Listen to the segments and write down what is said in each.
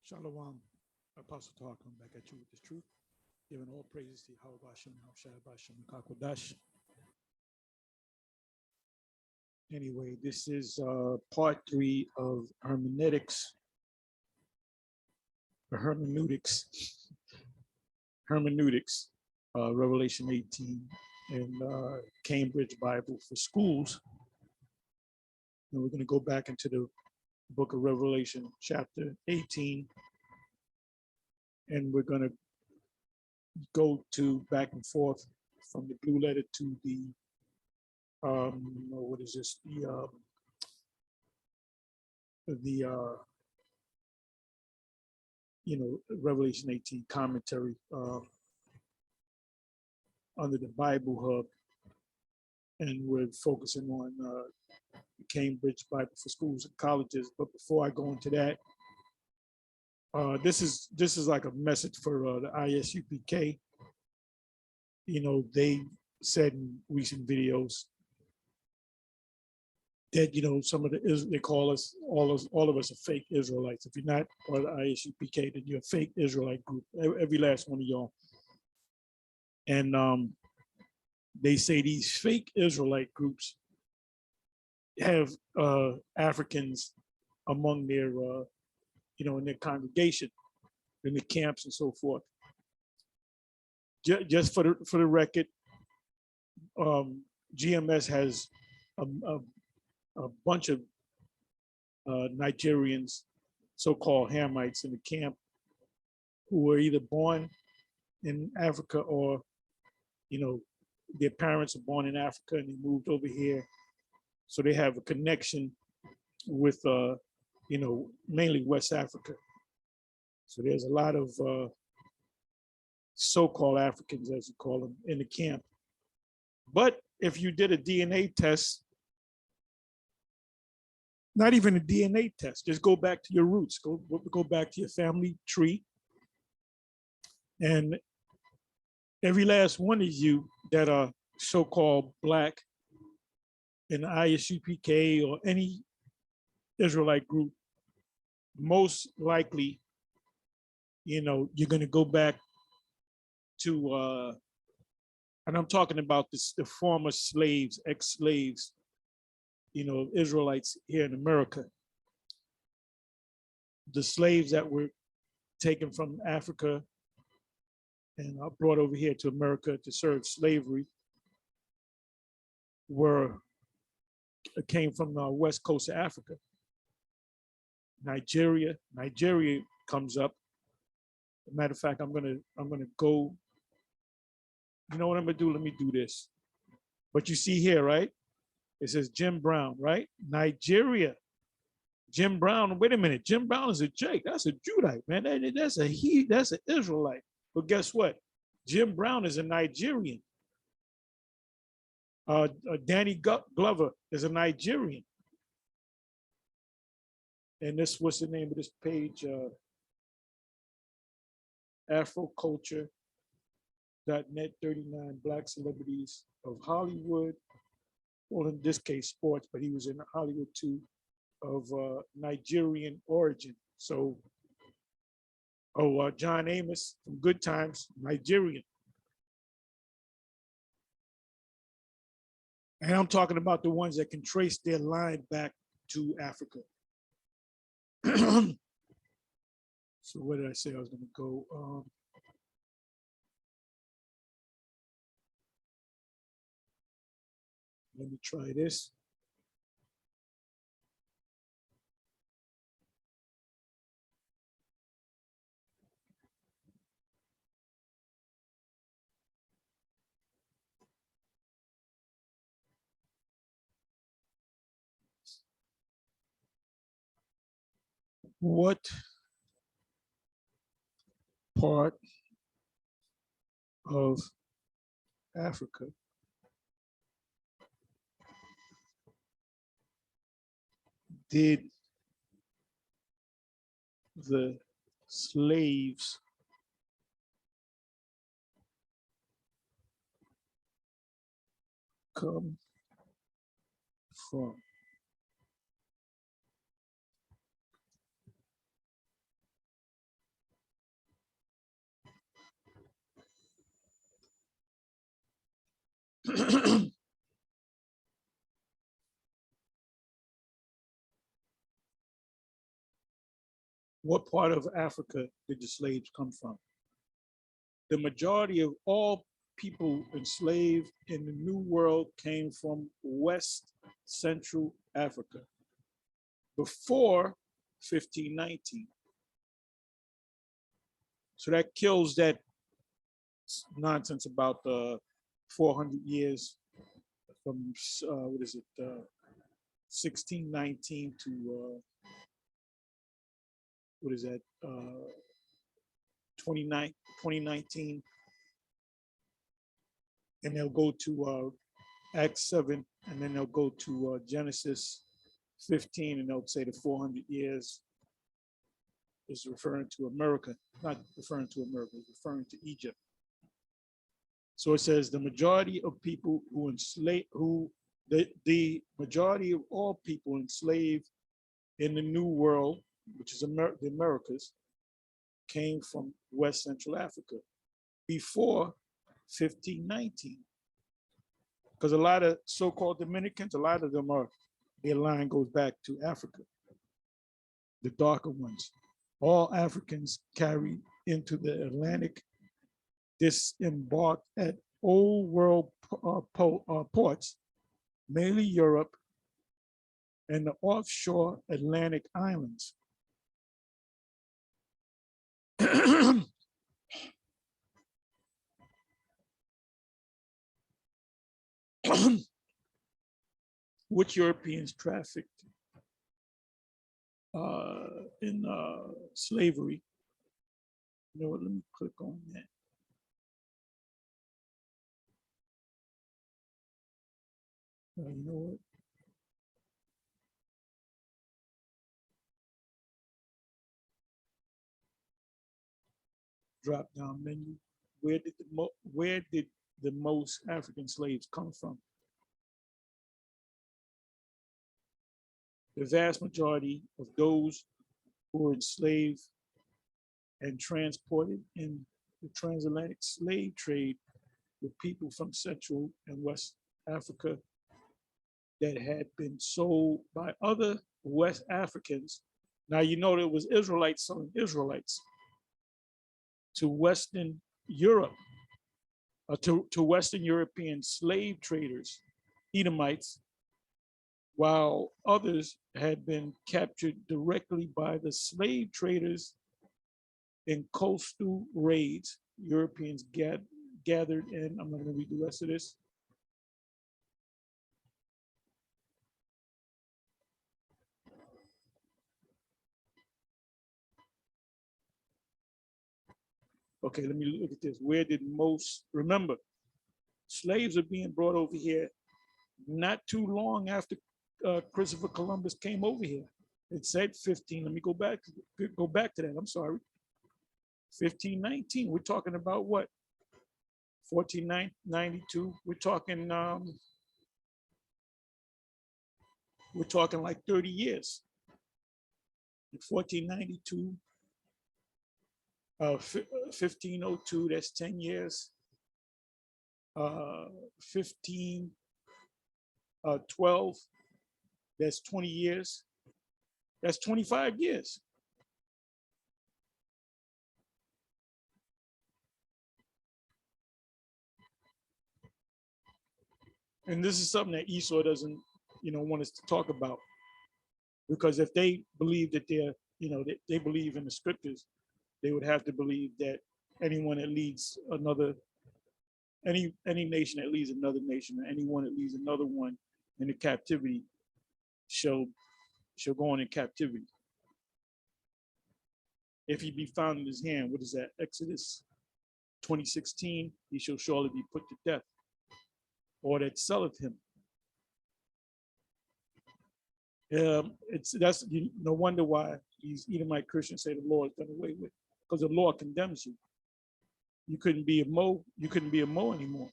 Shalom, Apostle Talk, I'm back at you with the truth, giving all praises to Yahweh Hashem, Shai Bashem, Kakwadash. Anyway, this is part 3 of Hermeneutics, or Hermeneutics, Revelation 18, and Cambridge Bible for Schools. And we're going to go back into the book of Revelation, chapter 18, and we're going to go to back and forth from the blue letter to the what is this, Revelation 18 commentary under the Bible Hub, and we're focusing on Cambridge Bible for Schools and Colleges. But before I go into that, this is like a message for the ISUPK. You know, they said in recent videos that, you know, some of they call us, all of us are fake Israelites. If you're not part of the ISUPK, then you're a fake Israelite group, every last one of y'all. And they say these fake Israelite groups have Africans among their, in their congregation, in the camps and so forth. Just for the record, GMS has a bunch of Nigerians, so-called Hamites in the camp, who were either born in Africa or, their parents are born in Africa and they moved over here. So they have a connection with, mainly West Africa. So there's a lot of so-called Africans, as you call them, in the camp. But if you did a DNA test, not even a DNA test, just go back to your roots, go back to your family tree. And every last one of you that are so-called Black in the ISUPK or any Israelite group, most likely, you're going to go back to, and I'm talking about the former slaves, ex-slaves, Israelites here in America. The slaves that were taken from Africa and brought over here to America to serve slavery came from the west coast of Africa. Nigeria comes up. As a matter of fact, I'm gonna go. You know what I'm gonna do? Let me do this. But you see here, right? It says Jim Brown, right? Nigeria. Jim Brown. Wait a minute. Jim Brown is a Jake. That's a Judite, man. That's an Israelite. But guess what? Jim Brown is a Nigerian. Danny Glover is a Nigerian. And what's the name of this page? Afroculture.net 39 Black celebrities of Hollywood. Well, in this case, sports, but he was in Hollywood too, of Nigerian origin. So, John Amos from Good Times, Nigerian. And I'm talking about the ones that can trace their line back to Africa. So where did I say I was going to go? Let me try this. What part of Africa did the slaves come from? What part of Africa did the slaves come from? The majority of all people enslaved in the New World came from West Central Africa before 1519. So that kills that nonsense about 400 years from, what is it, 1619 to, what is that, 2019. And they'll go to Acts 7, and then they'll go to Genesis 15, and they'll say the 400 years is referring to America, not referring to America, it's referring to Egypt. So it says the majority of people who the majority of all people enslaved in the New World, which is the Americas, came from West Central Africa before 1519. Because a lot of so-called Dominicans, a lot of them their line goes back to Africa, the darker ones. All Africans carried into the Atlantic, disembarked at old world ports, mainly Europe and the offshore Atlantic islands. Which Europeans trafficked in slavery? You know what? Let me click on that. You know what? Drop down menu. Where did the most African slaves come from? The vast majority of those who were enslaved and transported in the transatlantic slave trade were people from Central and West Africa that had been sold by other West Africans. Now, you know, there was Israelites selling Israelites to Western Europe, to Western European slave traders, Edomites, while others had been captured directly by the slave traders in coastal raids. Europeans gathered in, I'm not going to read the rest of this. Okay, let me look at this. Where did most, remember, slaves are being brought over here not too long after Christopher Columbus came over here. It said 15, let me go back to that, I'm sorry. 1519, we're talking about what? 1492, we're talking like 30 years. 1492, 1502, that's 10 years. 1512, that's 20 years. That's 25 years. And this is something that Esau doesn't, want us to talk about, because if they believe that they believe in the scriptures, they would have to believe that anyone that leads any nation that leads another nation, or anyone that leads another one into captivity shall go on in captivity. If he be found in his hand, what is that? Exodus 20:16, he shall surely be put to death, or that selleth him. That's no wonder why these Edomite Christians say the law is done away with, because the law condemns you. You couldn't be a Mo anymore.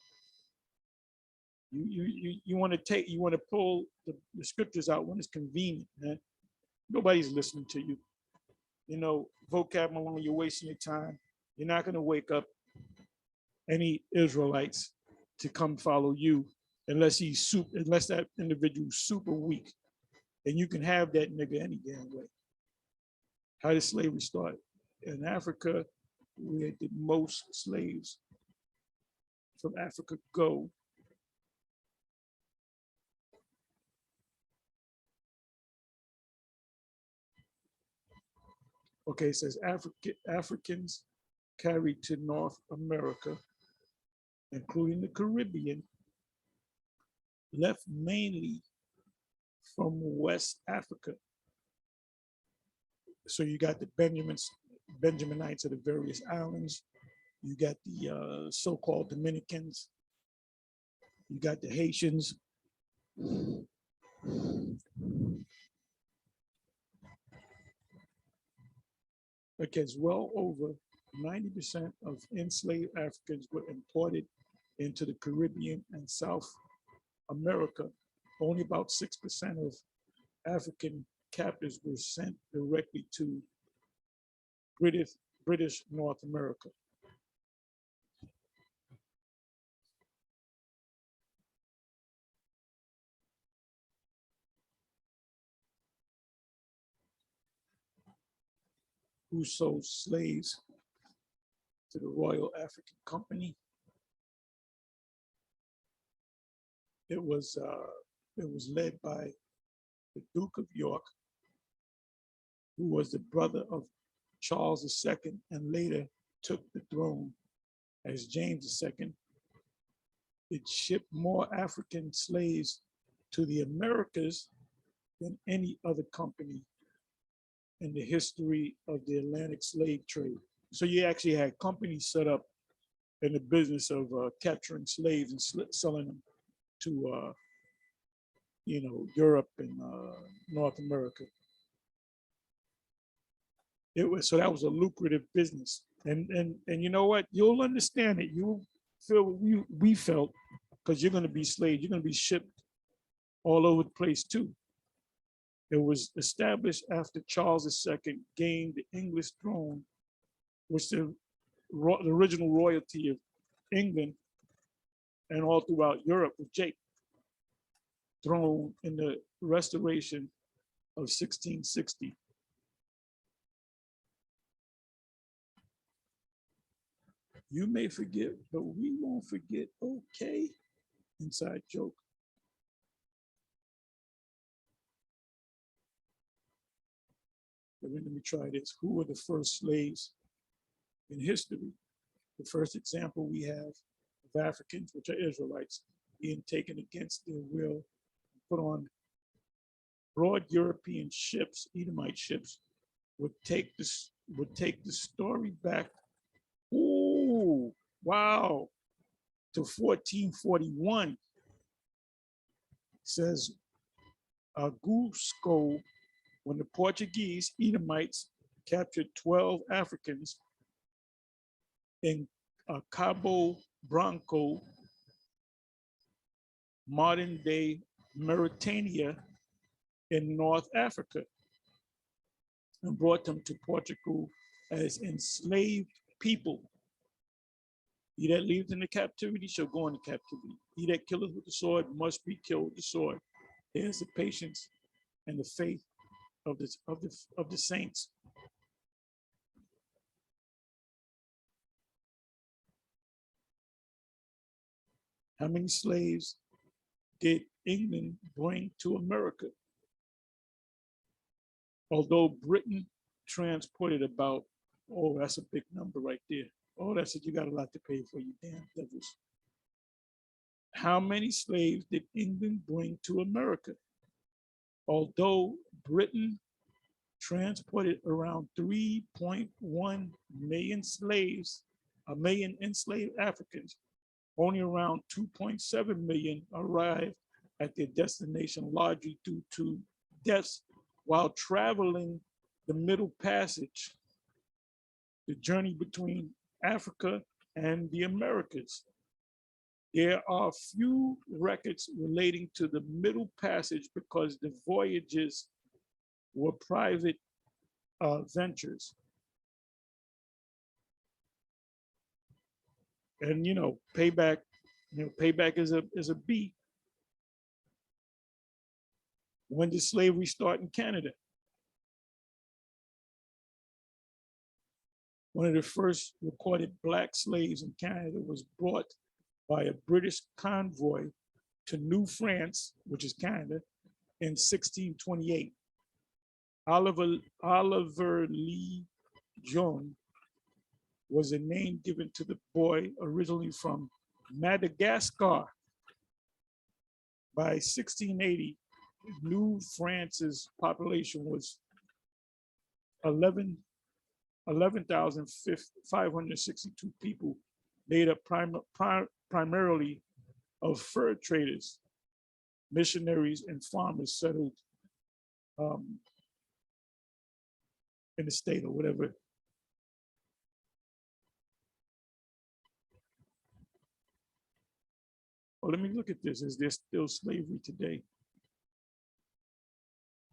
You want to pull the scriptures out when it's convenient, man. Nobody's listening to you. Vocab Malone, you're wasting your time. You're not going to wake up any Israelites to come follow you unless unless that individual's super weak. And you can have that nigga any damn way. How did slavery start? In Africa, where did most slaves from Africa go? Okay, it says Africans carried to North America, including the Caribbean, left mainly from West Africa. So you got the Benjaminites of the various islands. You got the so-called Dominicans. You got the Haitians. Because well over 90% of enslaved Africans were imported into the Caribbean and South America. Only about 6% of African captives were sent directly to British North America. Who sold slaves to the Royal African Company? It was led by the Duke of York, who was the brother of Charles II and later took the throne as James II. It shipped more African slaves to the Americas than any other company in the history of the Atlantic slave trade. So you actually had companies set up in the business of capturing slaves and selling them to Europe and North America. So that was a lucrative business. And you know what? You'll understand it. You'll feel what we felt, because you're going to be slaves. You're going to be shipped all over the place too. It was established after Charles II gained the English throne, which the original royalty of England and all throughout Europe was Jake, throne in the Restoration of 1660. You may forget, but we won't forget, okay? Inside joke. Let me try this. Who were the first slaves in history? The first example we have of Africans, which are Israelites, being taken against their will, put on broad European ships, Edomite ships, would take the story back, ooh, wow, to 1441. It says Augusto, when the Portuguese Edomites captured 12 Africans in Cabo Branco, modern day Mauritania in North Africa, and brought them to Portugal as enslaved people. He that leaves in the captivity shall go into captivity. He that killeth with the sword must be killed with the sword. There's the patience and the faith of the saints. How many slaves did England bring to America? Although Britain transported about, oh, that's a big number right there. Oh, that's it, you got a lot to pay for, you damn devils. How many slaves did England bring to America? Although Britain transported around 3.1 million slaves, a million enslaved Africans, only around 2.7 million arrived at their destination, largely due to deaths while traveling the Middle Passage, the journey between Africa and the Americas. There are few records relating to the Middle Passage because the voyages were private ventures. And, you know, payback Payback is a B. When did slavery start in Canada? One of the first recorded Black slaves in Canada was brought by a British convoy to New France, which is Canada, in 1628. Oliver Lee John was a name given to the boy originally from Madagascar. By 1680, New France's population was 11,562 people, made up primarily of fur traders, missionaries, and farmers settled in the state or whatever. Well, let me look at this. Is there still slavery today?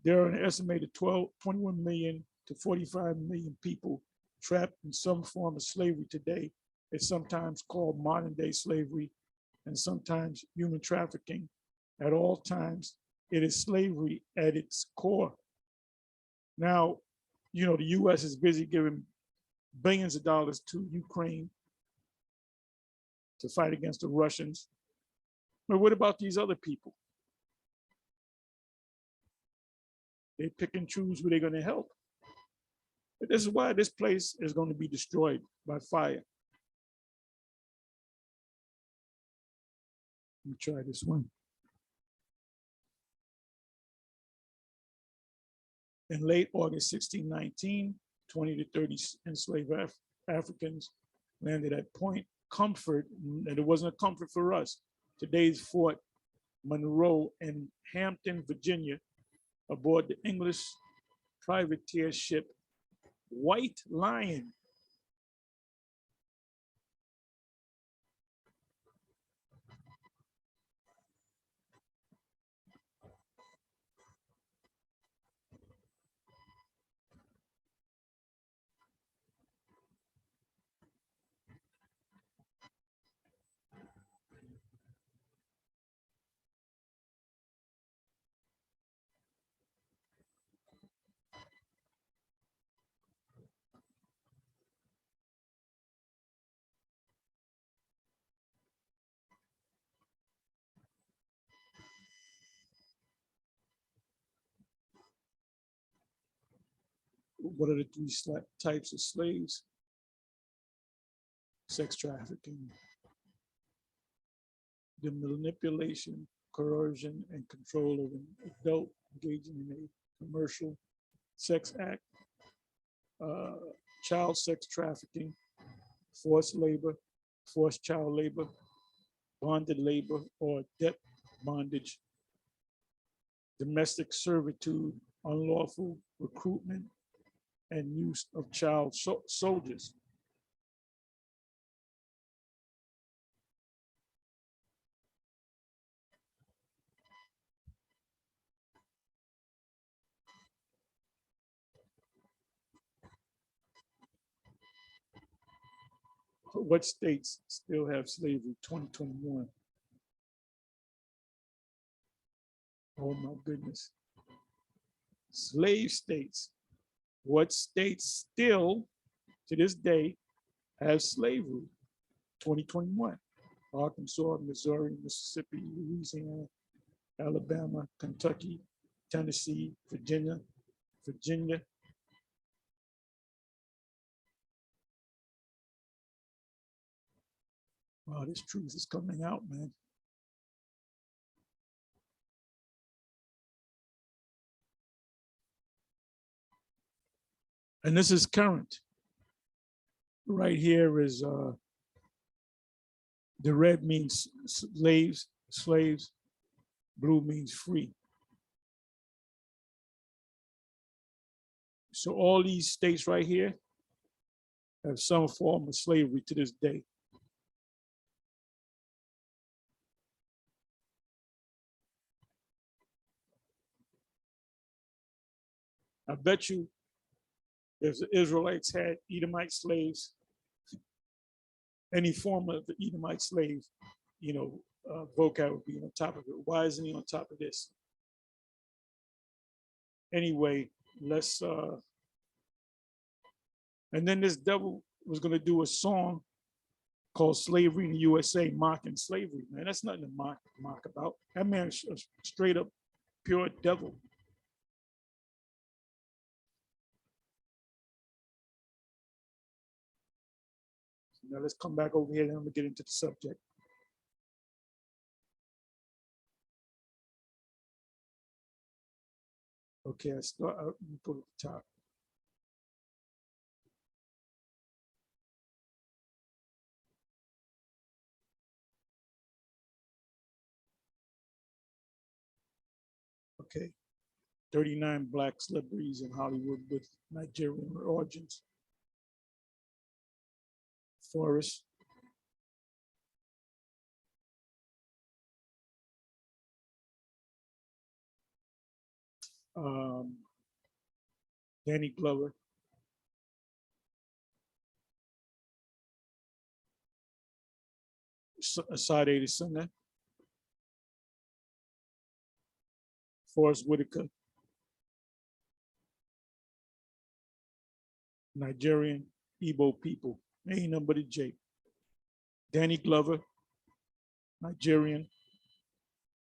There are an estimated 21 million to 45 million people trapped in some form of slavery today. It's sometimes called modern day slavery and sometimes human trafficking. At all times, it is slavery at its core. Now, the US is busy giving billions of dollars to Ukraine to fight against the Russians. But what about these other people? They pick and choose who they're going to help. But this is why this place is going to be destroyed by fire. Let me try this one. In late August 1619, 20 to 30 enslaved Africans landed at Point Comfort, and it wasn't a comfort for us. Today's Fort Monroe in Hampton, Virginia, aboard the English privateer ship White Lion. What are the three types of slaves? Sex trafficking, the manipulation, coercion, and control of an adult engaging in a commercial sex act, child sex trafficking, forced labor, forced child labor, bonded labor or debt bondage, domestic servitude, unlawful recruitment, and use of child soldiers. What states still have slavery? 2021. Oh my goodness. Slave states. What states still, to this day, have slavery? 2021. Arkansas, Missouri, Mississippi, Louisiana, Alabama, Kentucky, Tennessee, Virginia. Wow, this truth is coming out, man. And this is current. Right here is the red means slaves, blue means free. So all these states right here have some form of slavery to this day. I bet you if the Israelites had Edomite slaves, any form of the Edomite slave, vocab would be on top of it. Why isn't he on top of this? Anyway, let's and then this devil was gonna do a song called Slavery in the USA, mocking slavery. Man, that's nothing to mock about. That man is a straight up pure devil. Now let's come back over here and I'm gonna get into the subject. Okay, I start. Let me go to the top. Okay, 39 black celebrities in Hollywood with Nigerian origins. Forrest, um, Danny Glover, Sade the singer, Forrest Whitaker, Nigerian Igbo people. Ain't nothing but a J. Danny Glover, Nigerian,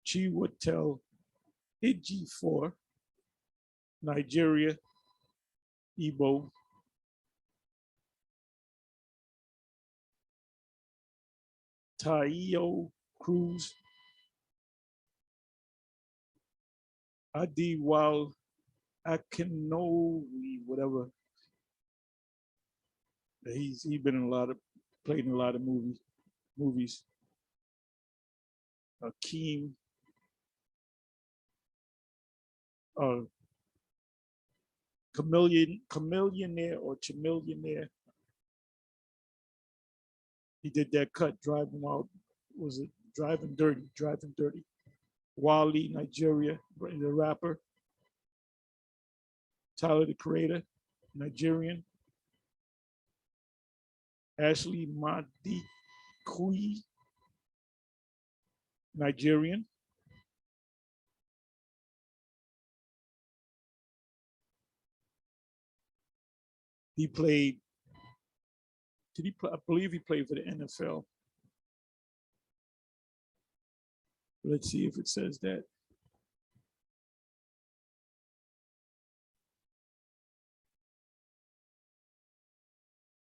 Chiwetel Ejiofor, Nigeria, Igbo, Taio Cruz, Adiwal Akinowi, whatever. He's been in a lot of played in a lot of movies. Akeem, Chameleonaire or Chameleonaire. He did that cut, driving while was it driving dirty, driving dirty. Wally, Nigeria, the rapper. Tyler the Creator, Nigerian. Ashley Madikui, Nigerian. He played, I believe he played for the NFL. Let's see if it says that.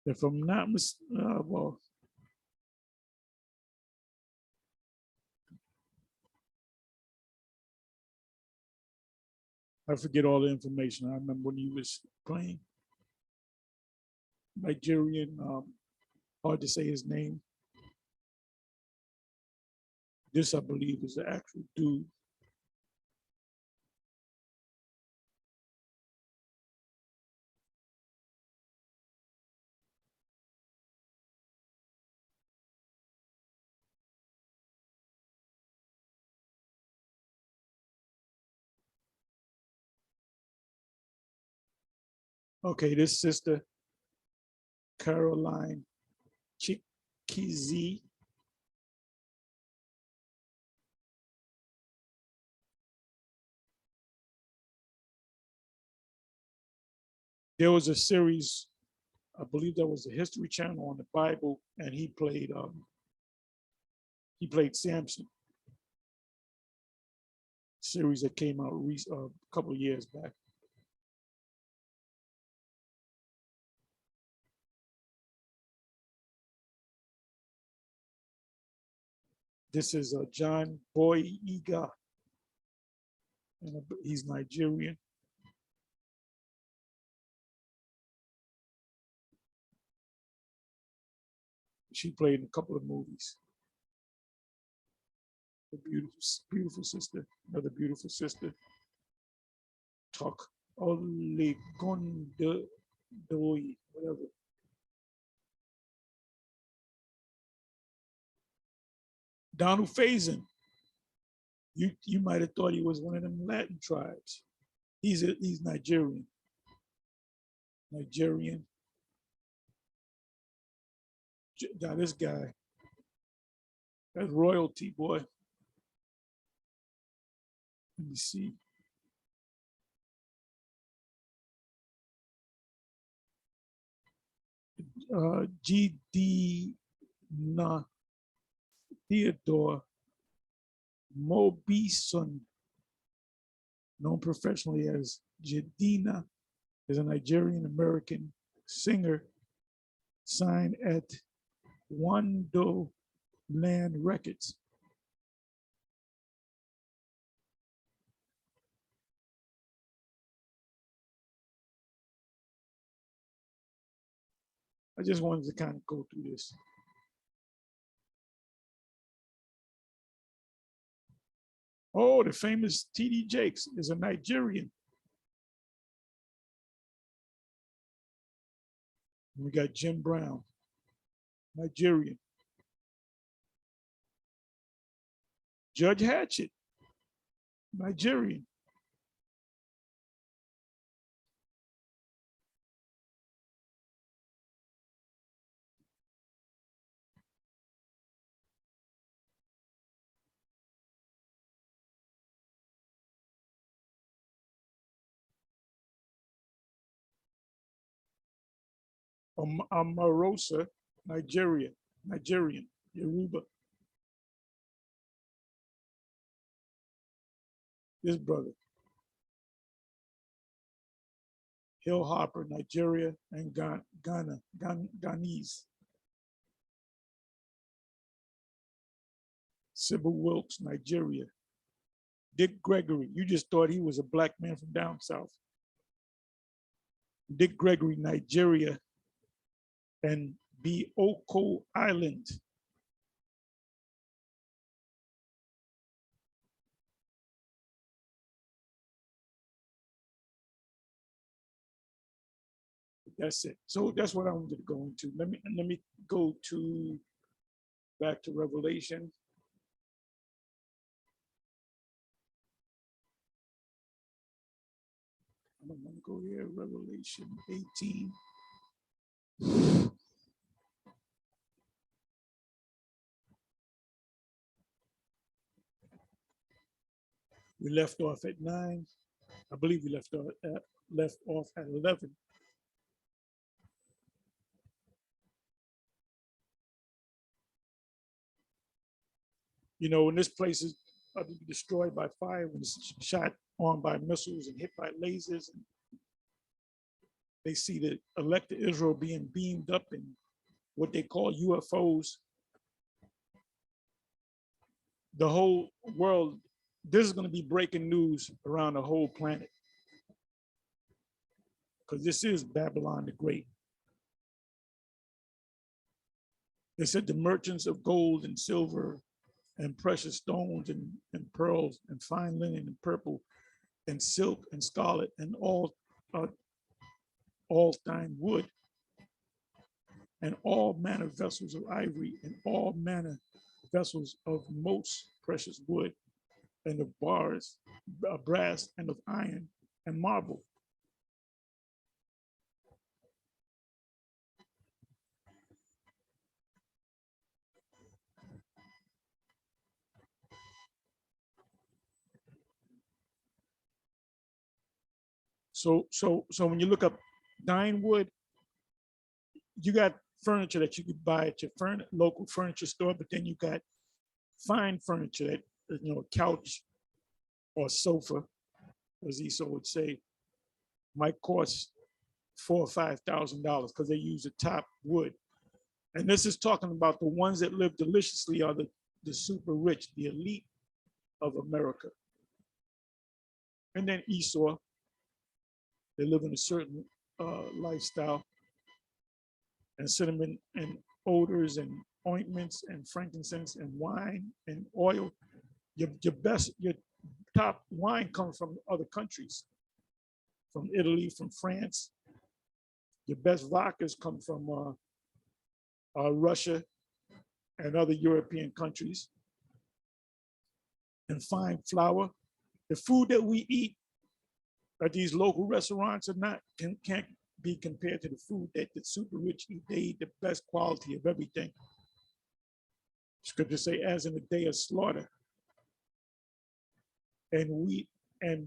If I'm not well, I forget all the information. I remember when he was playing. Nigerian, hard to say his name. This, I believe, is the actual dude. Okay, this sister, Caroline Chikizi. There was a series, I believe that was a History Channel on the Bible, and he played Samson. Series that came out a couple of years back. This is John Boyega, and he's Nigerian. She played in a couple of movies. A beautiful sister, another beautiful sister. Talk Olegondoi, whatever. Donald Faison. You might have thought he was one of them Latin tribes. He's Nigerian. Nigerian. Now this guy, That's royalty, boy. Let me see. G.D. Theodore Mobison, known professionally as Jadina, is a Nigerian American singer signed at Wando Land Records. I just wanted to kind of go through this. Oh, the famous T.D. Jakes is a Nigerian. We got Jim Brown, Nigerian. Judge Hatchett, Nigerian. Omarosa, Nigerian, Yoruba. This brother. Hill Harper, Nigeria, and Ghanese. Sybil Wilkes, Nigeria. Dick Gregory, you just thought he was a black man from down south. Dick Gregory, Nigeria, and Bioko Island. That's it. So that's what I wanted to go into. Let me go to back to Revelation. I'm gonna go here, Revelation 18. We left off at 9. I believe we left off at 11. You know, when this place is about to be destroyed by fire, when it's shot on by missiles and hit by lasers, and they see the elected Israel being beamed up in what they call UFOs. The whole world, this is going to be breaking news around the whole planet, because this is Babylon the Great. They said the merchants of gold and silver and precious stones and pearls and fine linen and purple and silk and scarlet and all fine wood and all manner vessels of ivory and all manner vessels of most precious wood and of bars, brass and of iron and marble. So when you look up dine wood, you got furniture that you could buy at your local furniture store, but then you got fine furniture that, you know, a couch or sofa, as Esau would say, might cost $4,000 or $5,000 because they use the top wood. And this is talking about the ones that live deliciously are the super rich, the elite of America. And then Esau, they live in a certain lifestyle, and cinnamon and odors and ointments and frankincense and wine and oil. Your top wine comes from other countries, from Italy, from France. Your best vodkas come from Russia and other European countries. And fine flour. The food that we eat at these local restaurants are can't be compared to the food that the super rich eat. They eat the best quality of everything. Scripture say, as in the day of slaughter, and wheat and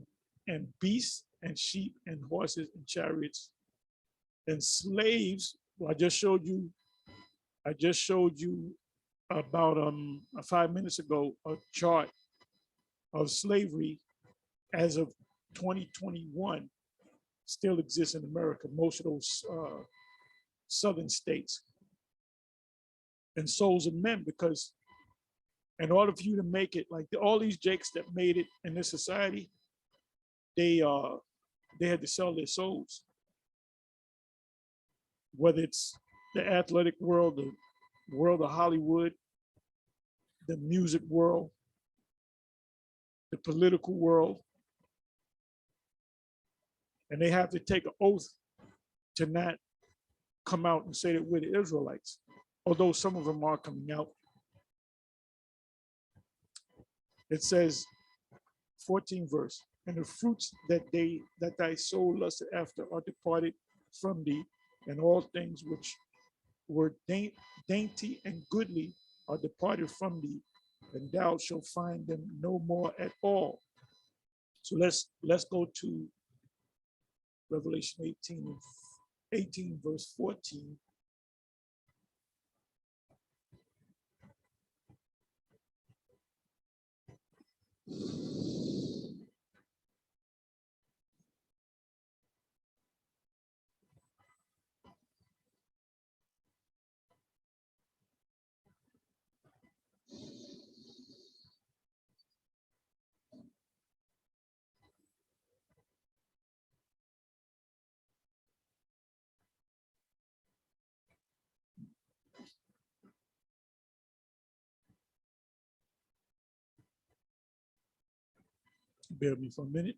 beasts and sheep and horses and chariots and slaves. Well, I just showed you about 5 minutes ago a chart of slavery as of 2021 still exists in America, most of those southern states, and souls of men, because in order for you to make it, like all these jakes that made it in this society, they had to sell their souls. Whether it's the athletic world, the world of Hollywood, the music world, the political world, and they have to take an oath to not come out and say that we're the Israelites, although some of them are coming out. It says, 14th verse, and the fruits that thy soul lusted after are departed from thee, and all things which were dainty and goodly are departed from thee, and thou shalt find them no more at all. So let's go to Revelation 18 verse 14. Bear with me for a minute.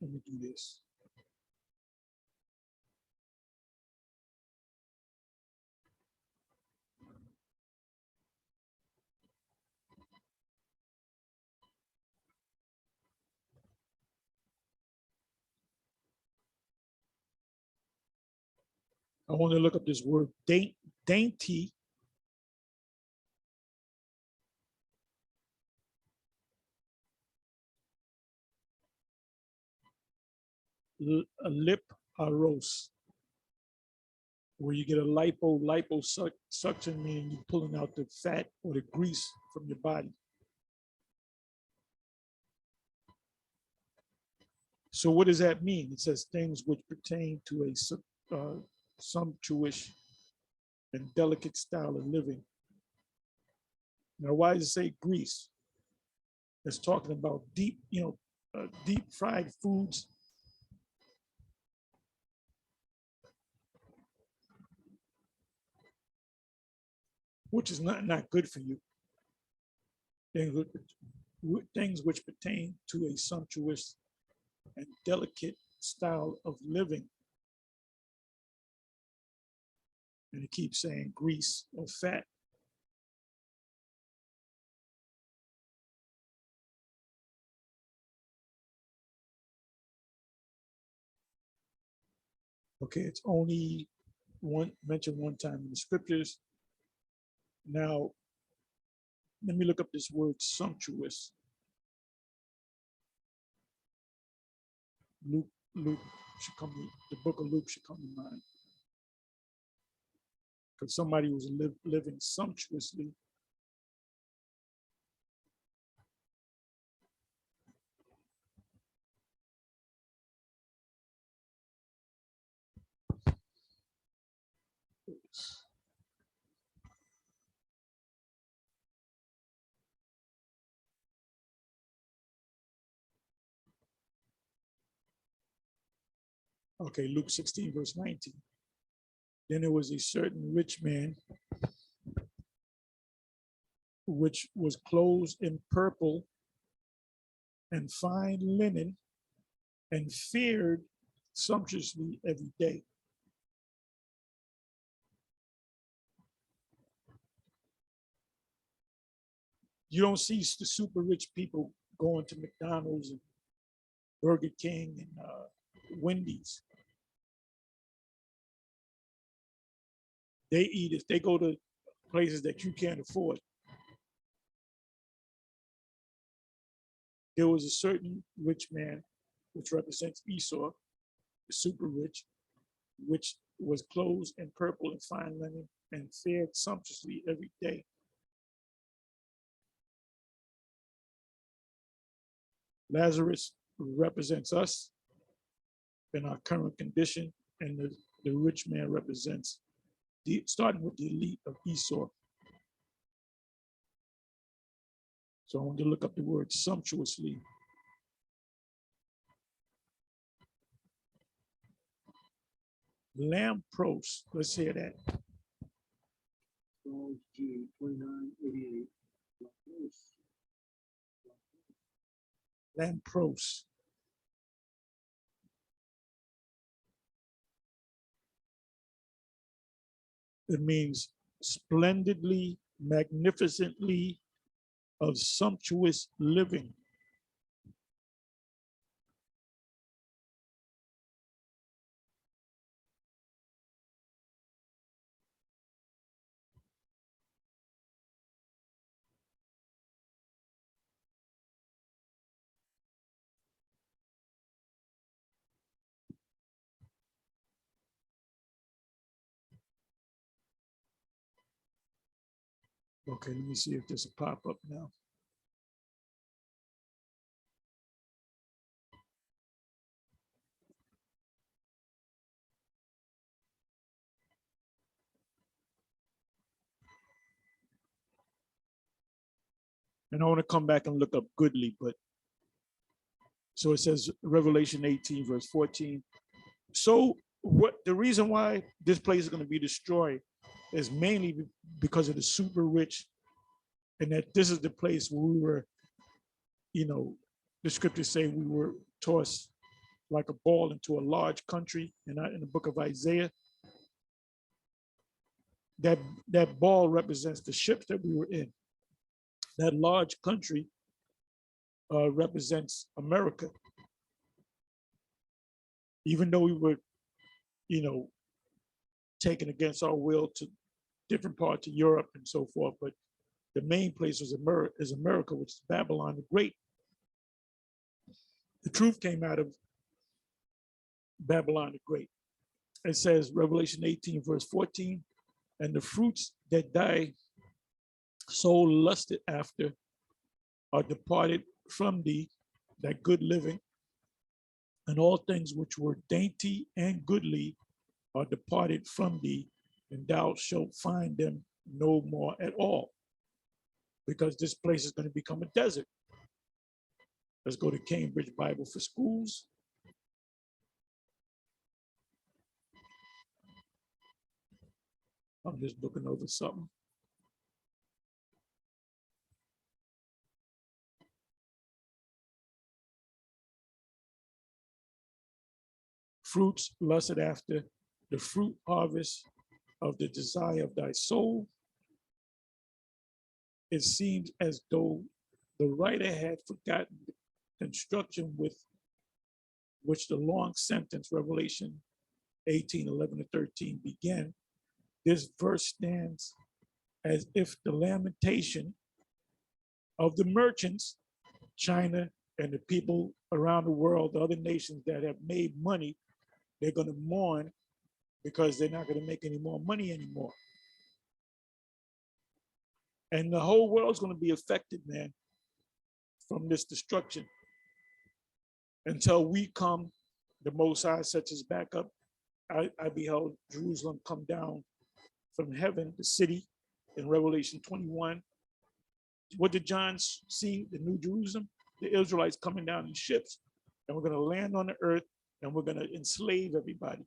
Let me do this. I want to look up this word dainty. Lip aros, where you get a liposuction, meaning you're pulling out the fat or the grease from your body. So what does that mean? It says things which pertain to a sumptuous and delicate style of living. Now, why does it say grease? It's talking about deep fried foods. Which is not good for you. Things which pertain to a sumptuous and delicate style of living. And it keeps saying grease or fat. Okay, it's only mentioned one time in the scriptures. Now, let me look up this word sumptuous. Luke should come. The book of Luke should come to mind, because somebody was living sumptuously. Okay, Luke 16, verse 19. Then there was a certain rich man which was clothed in purple and fine linen and fared sumptuously every day. You don't see the super rich people going to McDonald's and Burger King and Wendy's. They eat it. They go to places that you can't afford. There was a certain rich man, which represents Esau, the super rich, which was clothed in purple and fine linen and fared sumptuously every day. Lazarus represents us in our current condition, and the rich man represents starting with the elite of Esau. So I want to look up the word sumptuously. Lampros, let's hear that. G 2988. Lampros. It means splendidly, magnificently, of sumptuous living. Okay, let me see if this will pop up now. And I want to come back and look up goodly, but so it says Revelation 18, verse 14. So what the reason why this place is going to be destroyed is mainly because of the super rich, and that this is the place where we were, the scriptures say we were tossed like a ball into a large country, and in the book of Isaiah, that ball represents the ships that we were in. That large country represents America. Even though we were, taken against our will to different parts of Europe and so forth, but the main place is America, which is Babylon the Great. The truth came out of Babylon the Great. It says, Revelation 18, verse 14, and the fruits that thy soul lusted after are departed from thee, that good living, and all things which were dainty and goodly are departed from thee, and thou shalt find them no more at all, because this place is going to become a desert. Let's go to Cambridge Bible for Schools. I'm just looking over something. Fruits lusted after, the fruit harvest of the desire of thy soul. It seems as though the writer had forgotten the construction with which the long sentence, Revelation 18, 11 to 13 began. This verse stands as if the lamentation of the merchants, China, and the people around the world, the other nations that have made money, they're going to mourn because they're not going to make any more money anymore. And the whole world's going to be affected, man, from this destruction. Until we come, the Most High sets us back up. I beheld Jerusalem come down from heaven, the city, in Revelation 21. What did John see? The New Jerusalem, the Israelites coming down in ships, and we're going to land on the earth, and we're going to enslave everybody.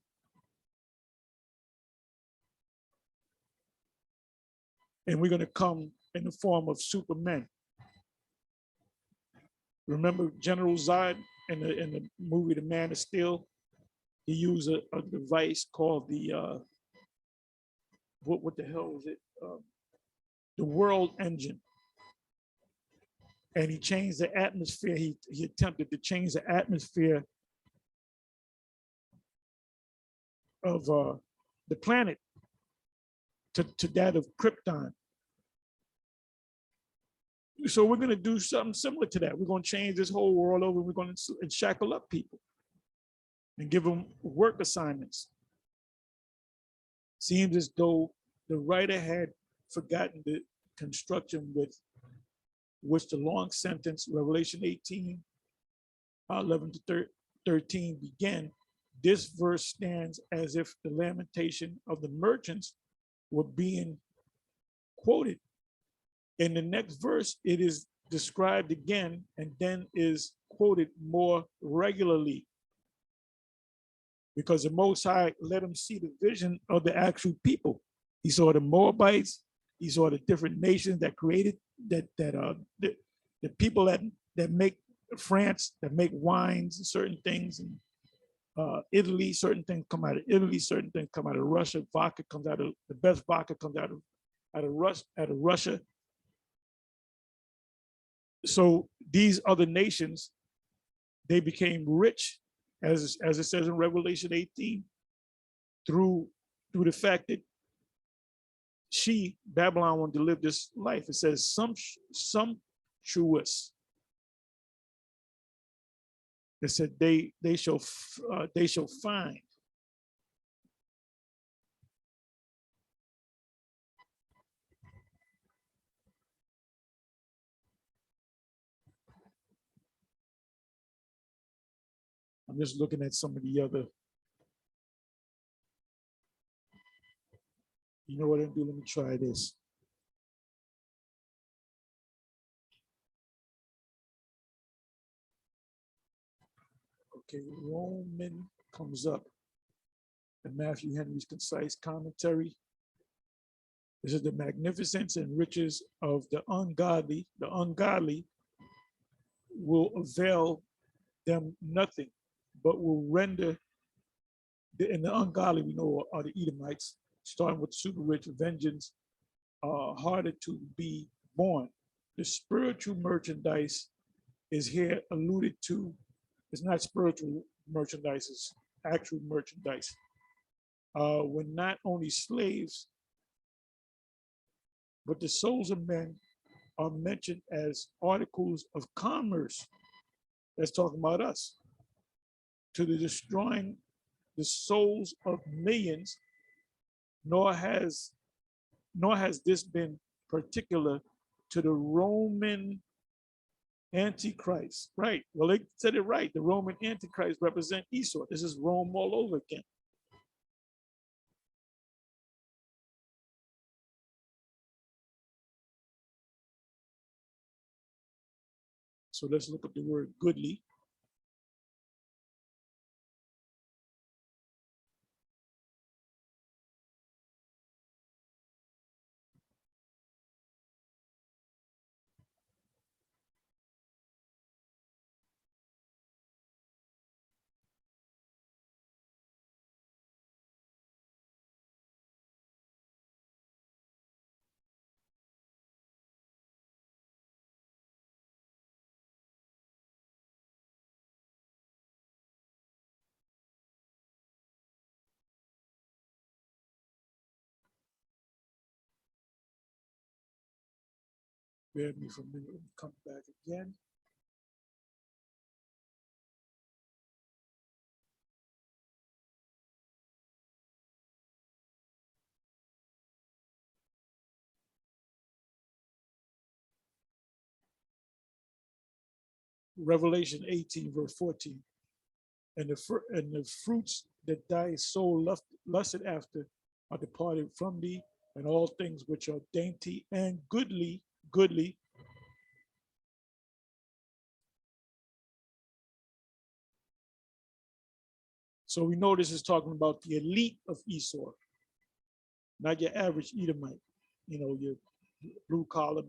And we're going to come in the form of supermen. Remember General Zod in the movie The Man of Steel, he used a device called the what the hell was it? The World Engine, and he changed the atmosphere. He attempted to change the atmosphere of the planet to that of Krypton. So we're going to do something similar to that. We're going to change this whole world over. We're going to shackle up people and give them work assignments. Seems as though the writer had forgotten the construction with which the long sentence, Revelation 18, 11 to 13 began. This verse stands as if the lamentation of the merchants were being quoted. In the next verse, it is described again and then is quoted more regularly, because the Most High let him see the vision of the actual people. He saw the Moabites, he saw the different nations that created the people that make France, that make wines and certain things, and Italy, certain things come out of Italy, certain things come out of Russia. Vodka comes out of the best vodka comes out of Russia. So these other nations, they became rich, as it says in Revelation 18, through the fact that Babylon, wanted to live this life. It says sumptuous. It said they shall find. I'm just looking at some of the other. You know what I'm doing? Let me try this. Okay, Roman comes up in Matthew Henry's concise commentary. This is the magnificence and riches of the ungodly. The ungodly will avail them nothing, but will render, and the ungodly we know are the Edomites, starting with super rich, vengeance harder to be born. The spiritual merchandise is here alluded to. It's not spiritual merchandise, it's actual merchandise. When not only slaves, but the souls of men are mentioned as articles of commerce. That's talking about us. To the destroying the souls of millions, nor has this been particular to the Roman Antichrist. Right. Well, they said it right. The Roman Antichrist represent Esau. This is Rome all over again. So let's look up the word goodly. Bear me for a minute and come back again. Revelation 18, verse 14. And the fruits that thy soul lusted after are departed from thee, and all things which are dainty and goodly. So we know this is talking about the elite of Esau, not your average Edomite, your blue collar,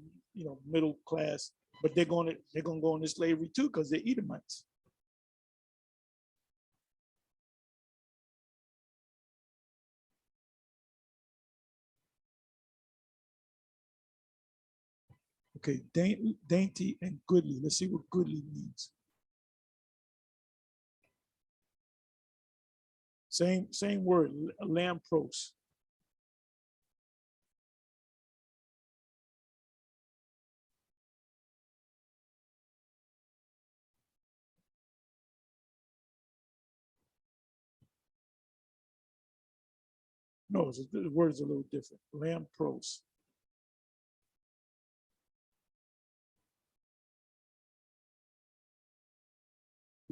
middle class, but they're going to go into slavery too because they're Edomites. Okay, dainty and goodly. Let's see what goodly means. Same word, lampros. No, the word is a little different. Lampros.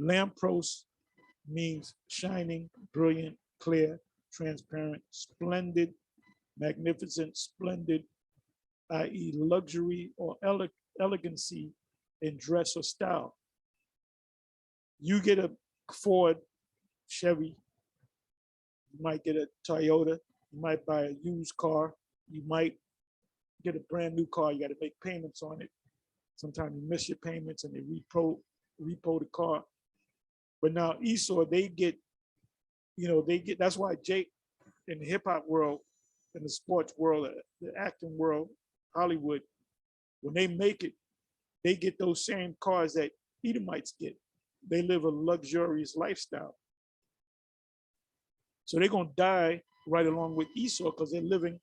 Lampros means shining, brilliant, clear, transparent, splendid, magnificent, splendid, i.e. luxury or elegancy in dress or style. You get a Ford, Chevy, you might get a Toyota, you might buy a used car, you might get a brand new car, you got to make payments on it. Sometimes you miss your payments and they repo the car. But now Esau, they get, that's why Jake in the hip hop world, in the sports world, the acting world, Hollywood, when they make it, they get those same cars that Edomites get. They live a luxurious lifestyle. So they're going to die right along with Esau because they're living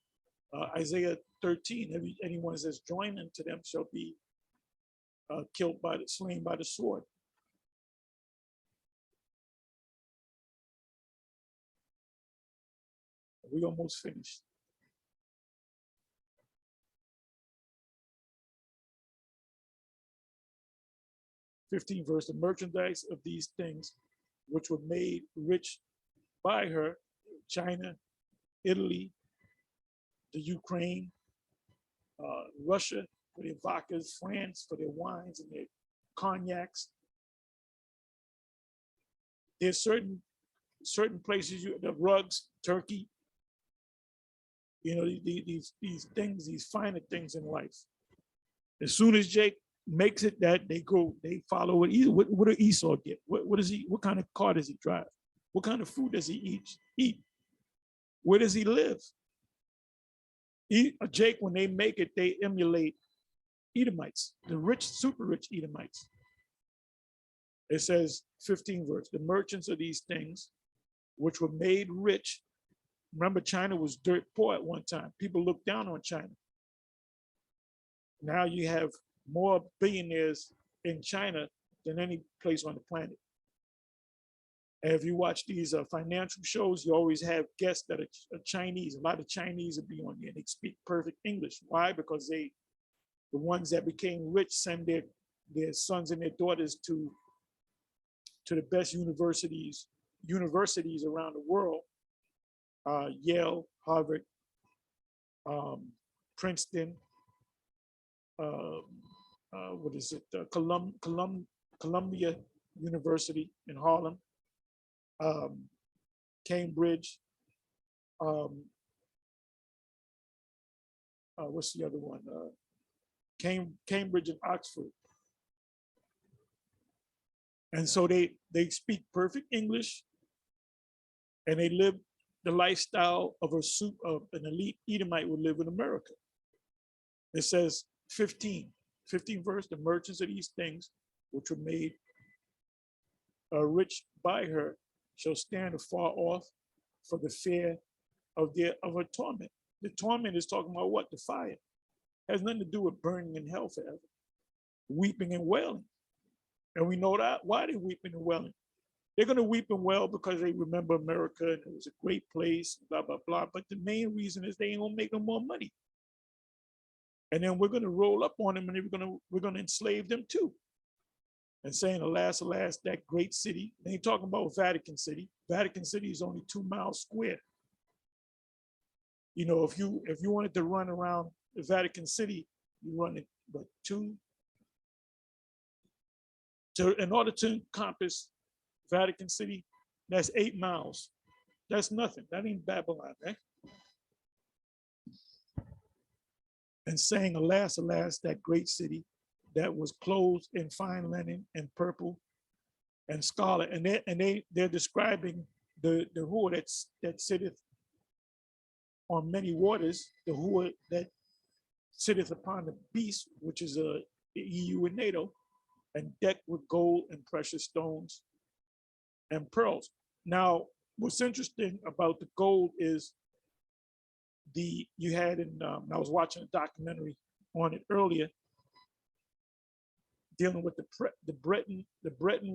Isaiah 13. Anyone that's joined unto them shall be slain by the sword. We almost finished. 15th verse, the merchandise of these things which were made rich by her, China, Italy, the Ukraine, Russia for their vodkas, France for their wines and their cognacs. There's certain places, the rugs, Turkey, these things, these finer things in life. As soon as Jake makes it that they follow it. What do Esau get? What kind of car does he drive? What kind of food does he eat? Where does he live? Jake, when they make it, they emulate Edomites, the rich, super rich Edomites. It says, 15th verse, the merchants of these things, which were made rich. Remember, China was dirt poor at one time. People looked down on China. Now you have more billionaires in China than any place on the planet. And if you watch these financial shows, you always have guests that are Chinese. A lot of Chinese will be on there and they speak perfect English. Why? Because the ones that became rich send their sons and their daughters to the best universities around the world. Yale, Harvard, Princeton, Columbia University in Harlem, Cambridge, what's the other one? Cambridge and Oxford. And so they speak perfect English and they live the lifestyle of an elite Edomite would live in America. It says 15 verse, the merchants of these things which were made rich by her shall stand afar off for the fear of her torment. The torment is talking about what? The fire. It has nothing to do with burning in hell forever. Weeping and wailing. And we know that why they're weeping and wailing. They're going to weep and wail because they remember America and it was a great place, blah, blah, blah. But the main reason is they ain't going to make no more money. And then we're going to roll up on them and we're going to enslave them too. And saying, alas, alas, that great city. They ain't talking about Vatican City. Vatican City is only 2 miles square. You know, if you wanted to run around the Vatican City, you run it, but in order to encompass Vatican City, that's 8 miles. That's nothing. That ain't Babylon, right? And saying, alas, alas, that great city that was clothed in fine linen and purple and scarlet. And they're describing the whore that sitteth on many waters, the whore that sitteth upon the beast, which is the EU and NATO, and decked with gold and precious stones and pearls. Now, what's interesting about the gold is you had I was watching a documentary on it earlier, dealing with the Bretton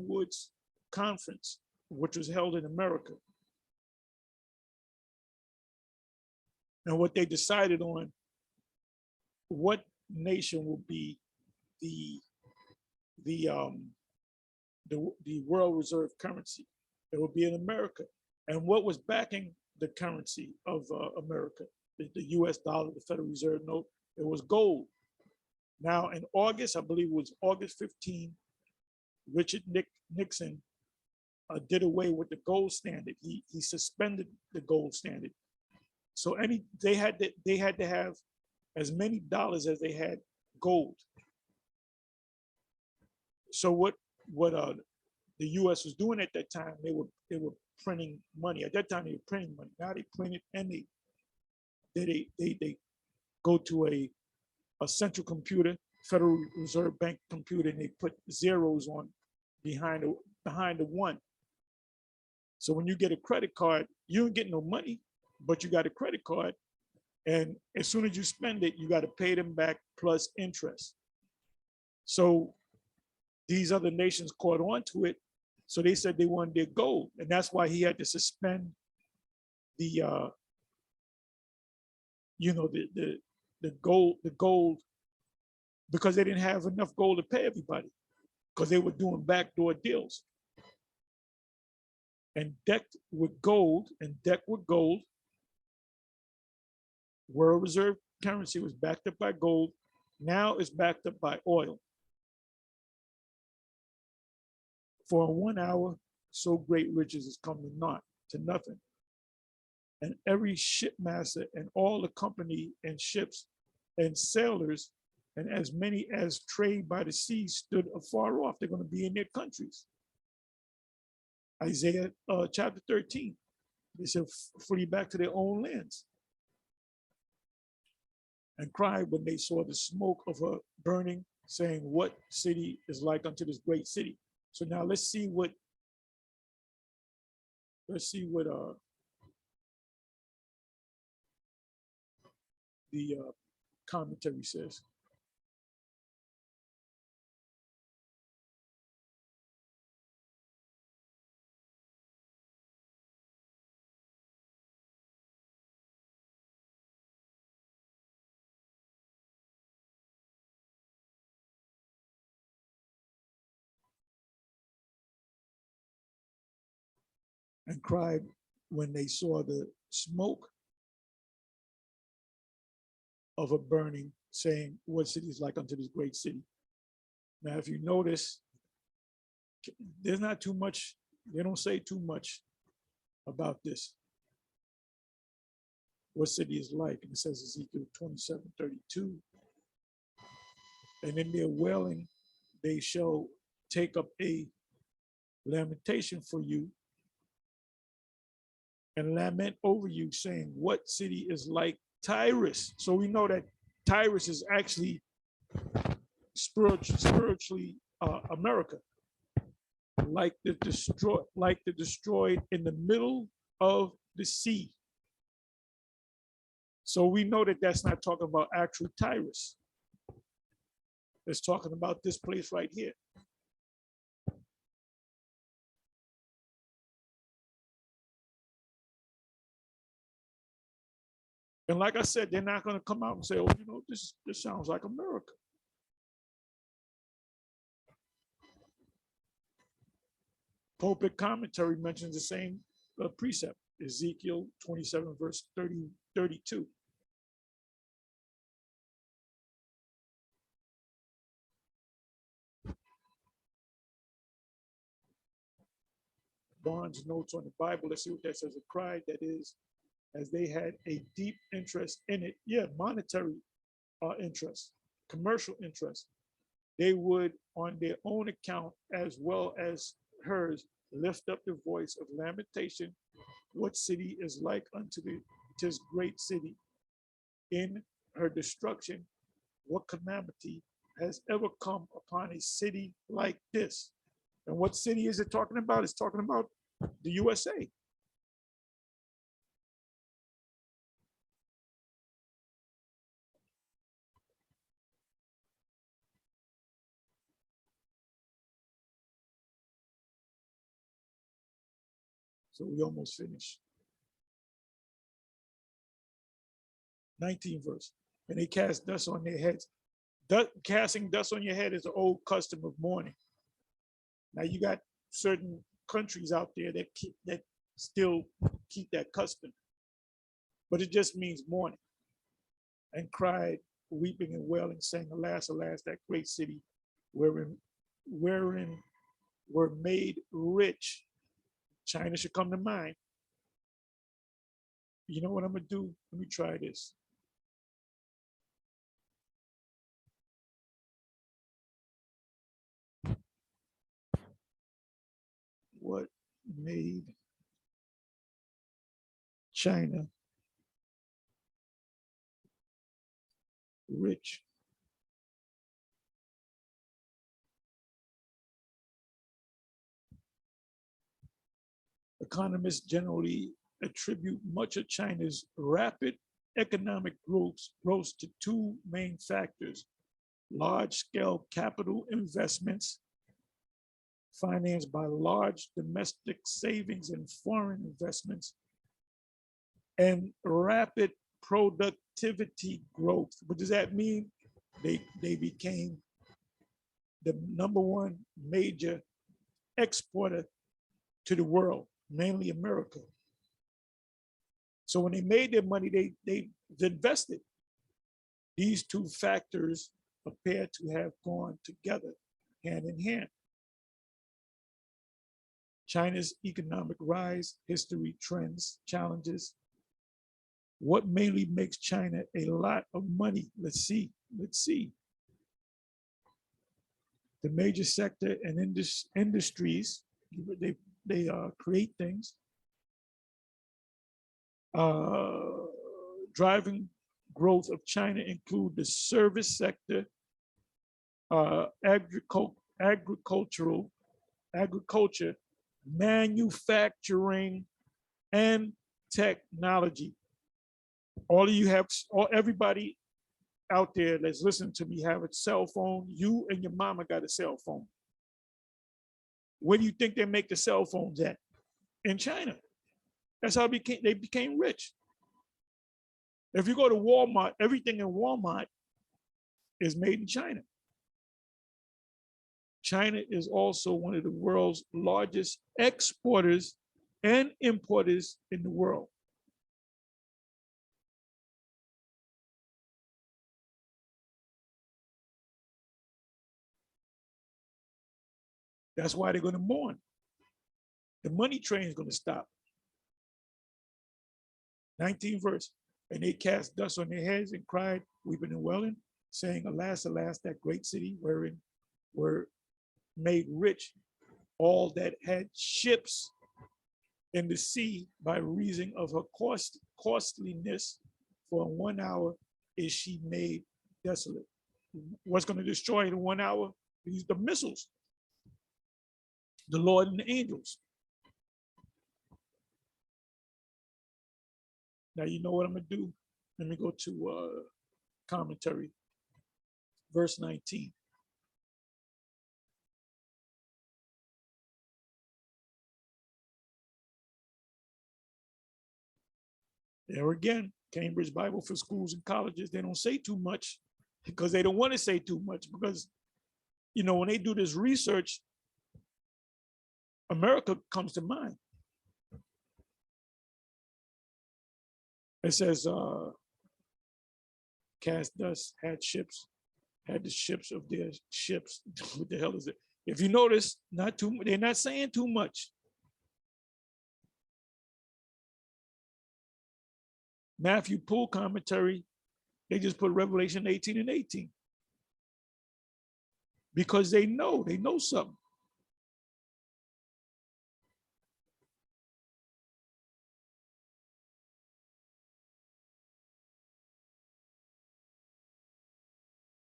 Woods conference, which was held in America. And what they decided on, what nation will be the world reserve currency. It would be in America. And what was backing the currency of America, the US dollar, the Federal Reserve note, it was gold. Now in August, I believe it was August 15, Richard Nixon did away with the gold standard. He suspended the gold standard. So they had to have as many dollars as they had gold. So what the U.S. was doing at that time, they were printing money. At that time, they were printing money. Now they print it, and they go to a central computer, Federal Reserve Bank computer, and they put zeros on behind the one. So when you get a credit card, you don't get no money, but you got a credit card, and as soon as you spend it, you got to pay them back plus interest. So these other nations caught on to it, so they said they wanted their gold, and that's why he had to suspend the gold, because they didn't have enough gold to pay everybody, because they were doing backdoor deals. And decked with gold, world reserve currency was backed up by gold. Now it's backed up by oil. For 1 hour, so great riches is come to nothing. And every shipmaster and all the company and ships and sailors and as many as trade by the sea stood afar off. They're going to be in their countries. Isaiah chapter 13, they said, flee back to their own lands. And cried when they saw the smoke of her burning, saying, what city is like unto this great city? So now let's see what the commentary says. And cried when they saw the smoke of a burning, saying, what city is like unto this great city? Now, if you notice, there's not too much, they don't say too much about this. What city is like, and it says Ezekiel 27:32. And in their wailing, they shall take up a lamentation for you and lament over you, saying, what city is like Tyrus? So we know that Tyrus is actually spiritually America, like the destroyed in the middle of the sea. So we know that that's not talking about actual Tyrus. It's talking about this place right here. And like I said, they're not going to come out and say, oh, this sounds like America. Pulpit commentary mentions the same precept, Ezekiel 27, verse 32. Barnes notes on the Bible, let's see what that says. A cry that is, as they had a deep interest in it. Yeah, monetary interest, commercial interest. They would, on their own account, as well as hers, lift up the voice of lamentation. What city is like unto this great city? In her destruction, what calamity has ever come upon a city like this? And what city is it talking about? It's talking about the USA. So we almost finished. 19th verse. And they cast dust on their heads. Casting dust on your head is an old custom of mourning. Now you got certain countries out there that still keep that custom, but it just means mourning. And cried, weeping and wailing, saying, "Alas, alas, that great city, wherein were made rich." China should come to mind. You know what I'm gonna do? Let me try this. What made China rich? Economists generally attribute much of China's rapid economic growth to two main factors: large-scale capital investments financed by large domestic savings and foreign investments, and rapid productivity growth. What does that mean? They became the number one major exporter to the world, mainly America. So when they made their money, they invested. These two factors appear to have gone together, hand in hand. China's economic rise, history, trends, challenges. What mainly makes China a lot of money? Let's see. The major sector and industries, they create things. Driving growth of China include the service sector, agriculture, manufacturing, and technology. All of you have, everybody out there that's listening to me have a cell phone. You and your mama got a cell phone. Where do you think they make the cell phones at? In China. That's how they became rich. If you go to Walmart, everything in Walmart is made in China. China is also one of the world's largest exporters and importers in the world. That's why they're going to mourn. The money train is going to stop. 19th verse. And they cast dust on their heads and cried, weeping and wailing, saying, "Alas, alas, that great city wherein were made rich all that had ships in the sea by reason of her costliness. For in 1 hour is she made desolate." What's going to destroy it in 1 hour? The missiles, the Lord and the angels. Now, you know what I'm going to do? Let me go to commentary, verse 19. There again, Cambridge Bible for schools and colleges, they don't say too much because they don't want to say too much because, you know, when they do this research, America comes to mind. It says, cast dust, had the ships of their ships. What the hell is it? If you notice, they're not saying too much. Matthew Poole commentary, they just put Revelation 18 and 18. Because they know something.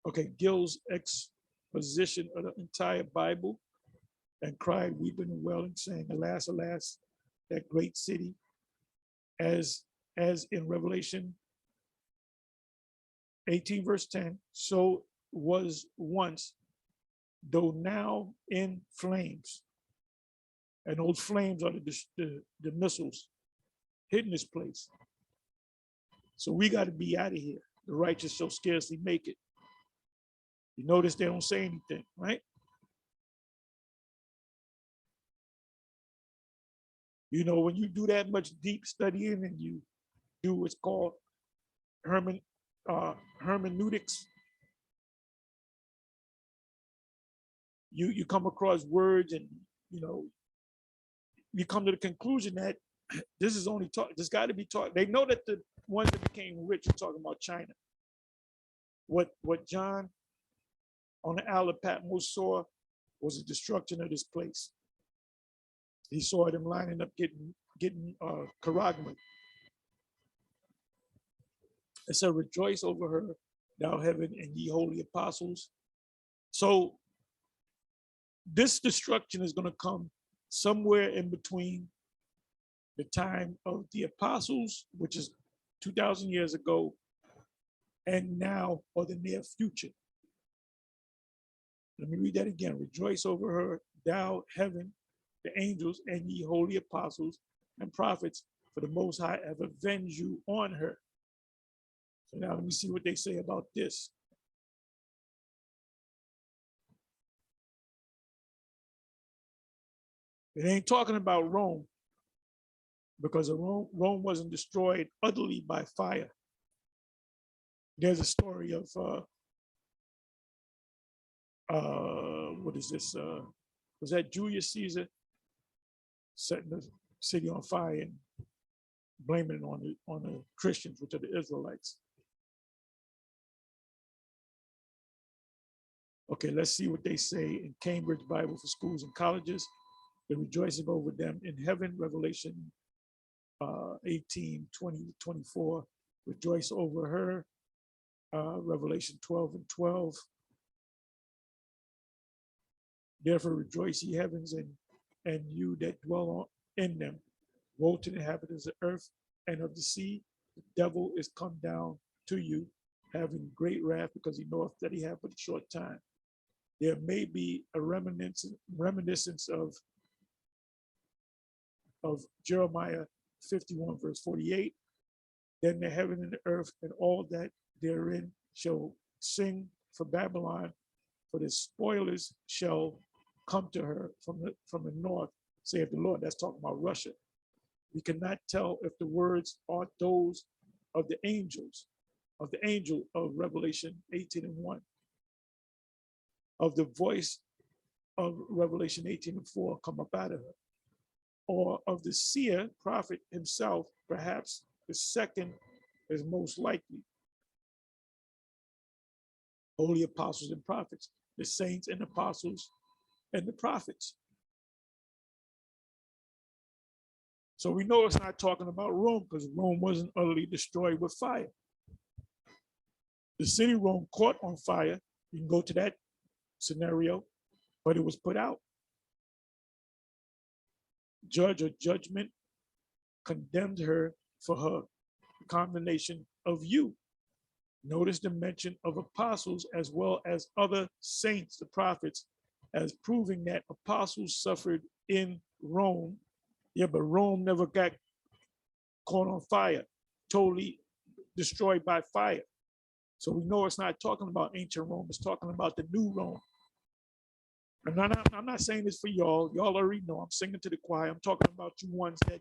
Okay, Gill's exposition of the entire Bible, and cried, weeping and wailing, saying, alas, alas, that great city, as in Revelation 18, verse 10, so was once, though now in flames. And those flames are the missiles hitting this place. So we got to be out of here. The righteous shall scarcely make it. You notice they don't say anything, right? You know, when you do that much deep studying and you do what's called hermeneutics, you come across words and, you know, you come to the conclusion that this is only taught, this got to be taught. They know that the ones that became rich are talking about China. What John on the Isle of Patmos saw was the destruction of this place. He saw them lining up, getting charagma. It said, rejoice over her, thou heaven, and ye holy apostles. So this destruction is going to come somewhere in between the time of the apostles, which is 2,000 years ago, and now, or the near future. Let me read that again. Rejoice over her, thou heaven, the angels, and ye holy apostles and prophets, for the Most High have avenged you on her. So now let me see what they say about this. It ain't talking about Rome, because Rome wasn't destroyed utterly by fire. There's a story of what is this? Was that Julius Caesar setting the city on fire and blaming it on the Christians, which are the Israelites? Okay, let's see what they say in Cambridge Bible for Schools and Colleges. They're rejoicing over them in heaven, Revelation 18, 20 to 24. Rejoice over her, Revelation 12 and 12. Therefore rejoice, ye heavens, and you that dwell in them. Woe to the inhabitants of the earth and of the sea. The devil is come down to you, having great wrath, because he knoweth that he hath but a short time. There may be a reminiscence of Jeremiah 51, verse 48. Then the heaven and the earth and all that therein shall sing for Babylon, for the spoilers shall come to her from the north, saith the Lord. That's talking about Russia. We cannot tell if the words are those of the angel of Revelation 18 and 1, of the voice of Revelation 18 and 4 come up out of her, or of the seer prophet himself. Perhaps the second is most likely. Holy apostles and prophets, the saints and apostles and the prophets. So we know it's not talking about Rome, because Rome wasn't utterly destroyed with fire. The city Rome caught on fire. You can go to that scenario, but it was put out. Judge or judgment condemned her for her condemnation of you. Notice the mention of apostles as well as other saints, the prophets, as proving that apostles suffered in Rome. Yeah, but Rome never got caught on fire, totally destroyed by fire. So we know it's not talking about ancient Rome, it's talking about the new Rome. And I'm not saying this for y'all. Y'all already know I'm singing to the choir. I'm talking about you ones that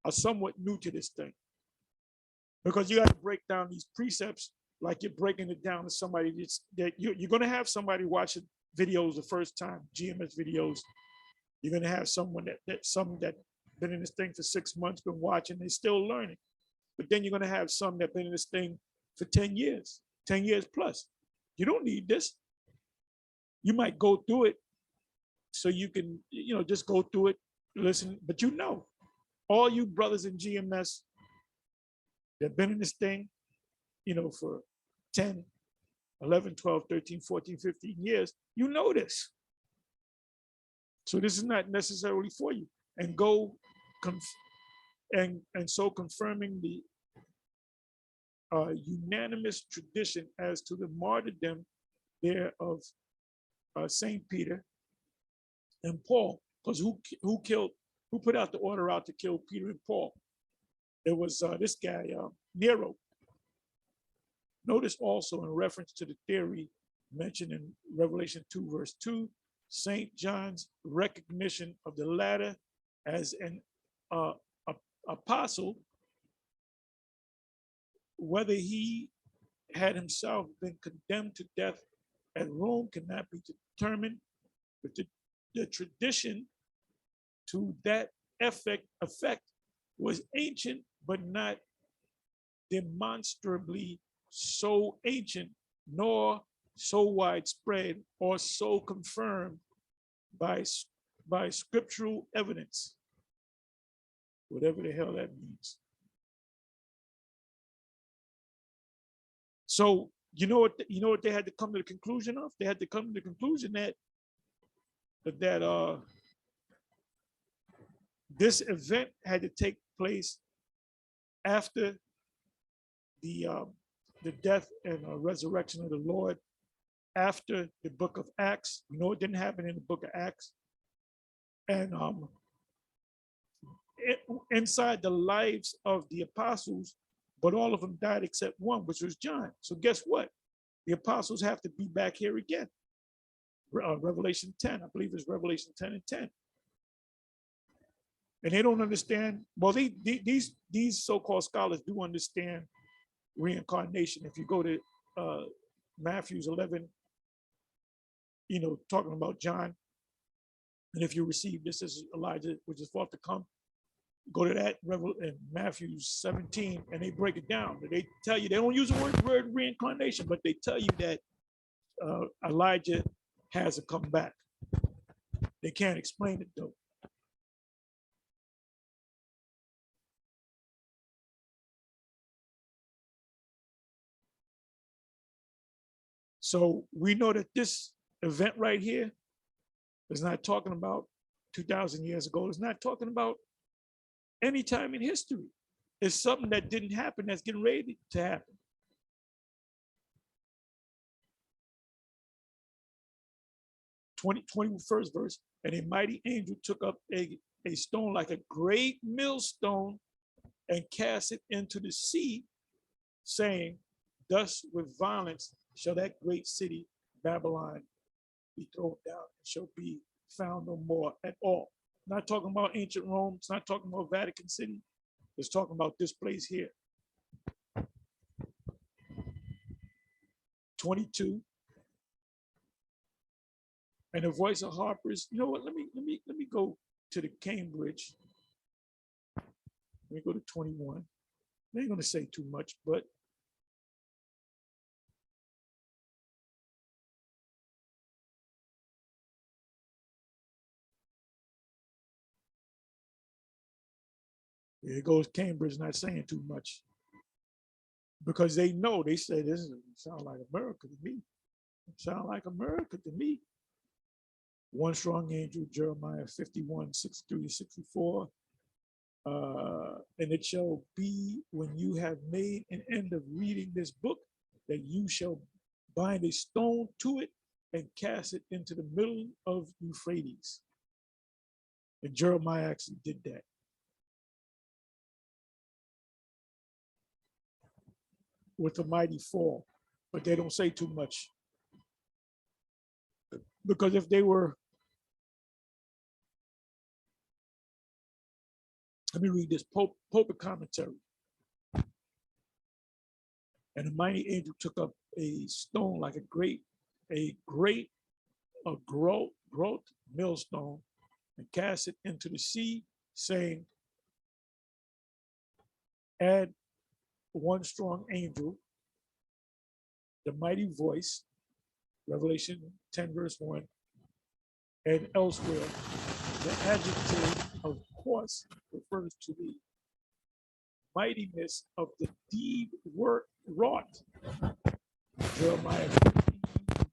are somewhat new to this thing. Because you got to break down these precepts like you're breaking it down to somebody that you're going to have somebody watching videos the first time, GMS videos. You're going to have someone that been in this thing for 6 months, been watching, they're still learning. But then you're going to have some that been in this thing for 10 years plus. You don't need this. You might go through it so you can, just go through it, listen, but all you brothers in GMS that been in this thing, for 10, 11, 12, 13, 14, 15 years, you know this. So this is not necessarily for you. And go and so confirming the unanimous tradition as to the martyrdom there of Saint Peter and Paul. Because who put out the order out to kill Peter and Paul? It was this guy, Nero. Notice also in reference to the theory mentioned in Revelation 2, verse 2, St. John's recognition of the latter as an apostle, whether he had himself been condemned to death at Rome cannot be determined, but the tradition to that effect was ancient, but not demonstrably so ancient, nor so widespread, or so confirmed by scriptural evidence, whatever the hell that means. So you know what they had to come to the conclusion of? They had to come to the conclusion that this event had to take place after the death and resurrection of the Lord, after the book of Acts. We know it didn't happen in the book of Acts. And inside the lives of the apostles, but all of them died except one, which was John. So guess what? The apostles have to be back here again. Revelation 10, I believe it's Revelation 10 and 10. And they don't understand, well, these so-called scholars do understand reincarnation. If you go to Matthew's 11, talking about John, and if you receive this as Elijah, which is forth to come, go to that in Matthew 17, and they break it down. They tell you, they don't use the word reincarnation, but they tell you that Elijah has to come back. They can't explain it though. So we know that this event right here is not talking about 2,000 years ago. It's not talking about any time in history. It's something that didn't happen that's getting ready to happen. The 21st verse, and a mighty angel took up a stone like a great millstone and cast it into the sea, saying, thus with violence shall that great city, Babylon, be thrown down and shall be found no more at all. Not talking about ancient Rome. It's not talking about Vatican City. It's talking about this place here. 22. And the voice of harpers. You know what? Let me go to the Cambridge. Let me go to 21. I ain't gonna say too much, but here goes Cambridge not saying too much. Because they know, they say this sound like America to me. Sound like America to me. One strong angel, Jeremiah 51, 63, 64. And it shall be when you have made an end of reading this book that you shall bind a stone to it and cast it into the middle of Euphrates. And Jeremiah actually did that. With a mighty fall, but they don't say too much. Because if they were, let me read this Pope commentary. And the mighty angel took up a stone like a great millstone and cast it into the sea, saying, add one strong angel, the mighty voice, Revelation 10 verse 1, and elsewhere, the adjective, of course, refers to the mightiness of the deed wrought. Jeremiah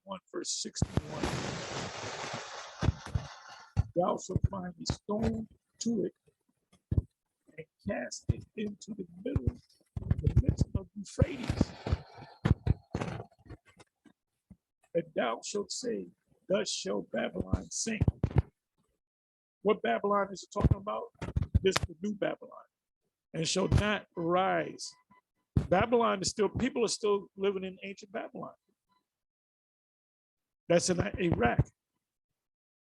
1 verse 61. Thou shalt find a stone to it and cast it into the midst of Euphrates. And thou shalt say, thus shall Babylon sing. What Babylon is it talking about? This is the new Babylon. And shall not rise. Babylon is still, people are still living in ancient Babylon. That's in Iraq.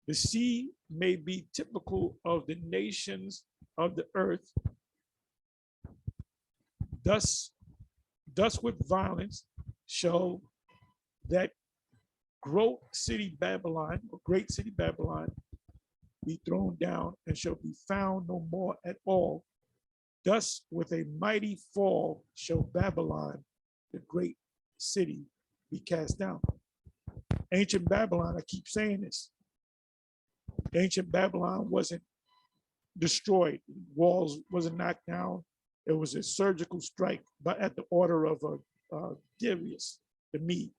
The sea may be typical of the nations of the earth. Thus with violence shall that great city Babylon, or great city Babylon, be thrown down and shall be found no more at all. Thus with a mighty fall shall Babylon, the great city, be cast down. Ancient Babylon, I keep saying this. Ancient Babylon wasn't destroyed. Walls wasn't knocked down. It was a surgical strike, but at the order of Darius the Mede.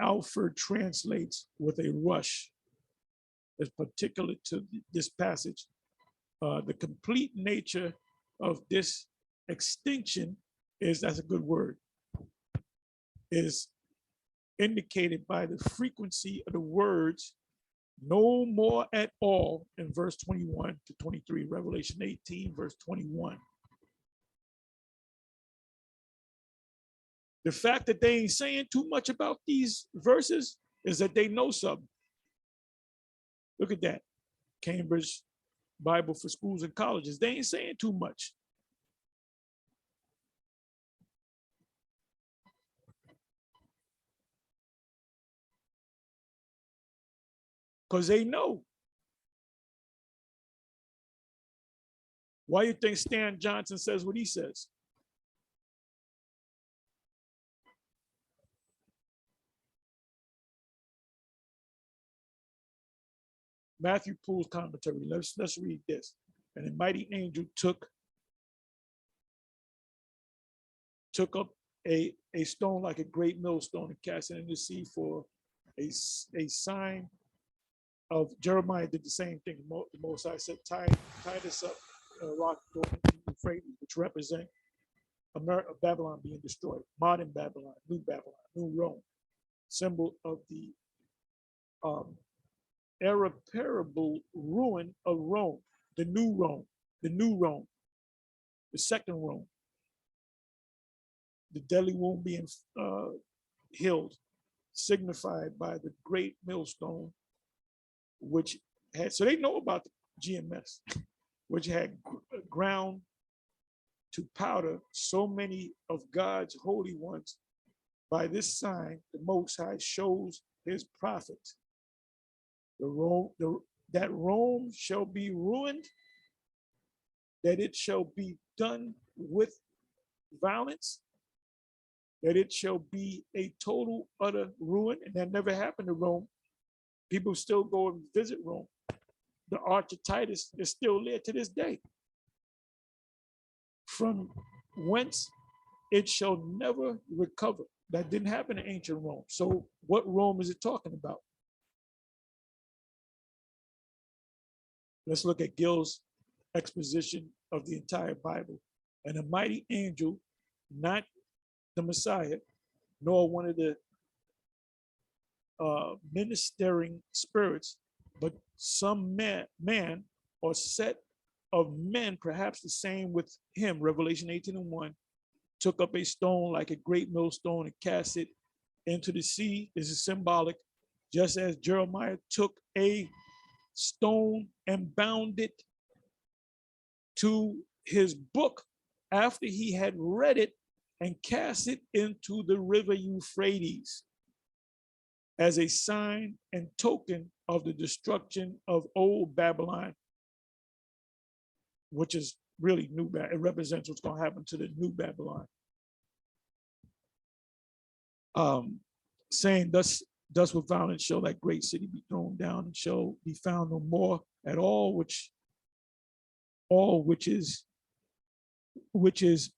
Alfred translates with a rush, as particular to this passage. The complete nature of this extinction is, that's a good word, is indicated by the frequency of the words no more at all in verse 21 to 23, Revelation 18, verse 21. The fact that they ain't saying too much about these verses is that they know something. Look at that. Cambridge Bible for Schools and Colleges. They ain't saying too much. Because they know. Why you think Stan Johnson says what he says? Matthew Poole's commentary. Let's read this. And a mighty angel took up a stone like a great millstone and cast it in the sea for a sign of. Jeremiah did the same thing. The Most High said, tie this up, rock going into Euphrates, which represent Babylon being destroyed. Modern Babylon, New Rome, symbol of the irreparable ruin of Rome, the new Rome, the second Rome, the deadly wound being healed, signified by the great millstone, which had, so they know about the GMS, which had ground to powder so many of God's holy ones. By this sign, the Most High shows his prophets. That Rome shall be ruined, that it shall be done with violence, that it shall be a total, utter ruin. And that never happened to Rome. People still go and visit Rome. The Arch of Titus is still there to this day. From whence it shall never recover. That didn't happen in ancient Rome. So what Rome is it talking about? Let's look at Gill's exposition of the entire Bible. And a mighty angel, not the Messiah, nor one of the ministering spirits, but some man or set of men, perhaps the same with him, Revelation 18:1, took up a stone like a great millstone and cast it into the sea. This is symbolic, just as Jeremiah took a stone and bound it to his book after he had read it and cast it into the river Euphrates as a sign and token of the destruction of old Babylon, which is really new. It represents what's going to happen to the new Babylon. Saying, thus with violence shall that great city be thrown down and shall be found no more at all, which is which is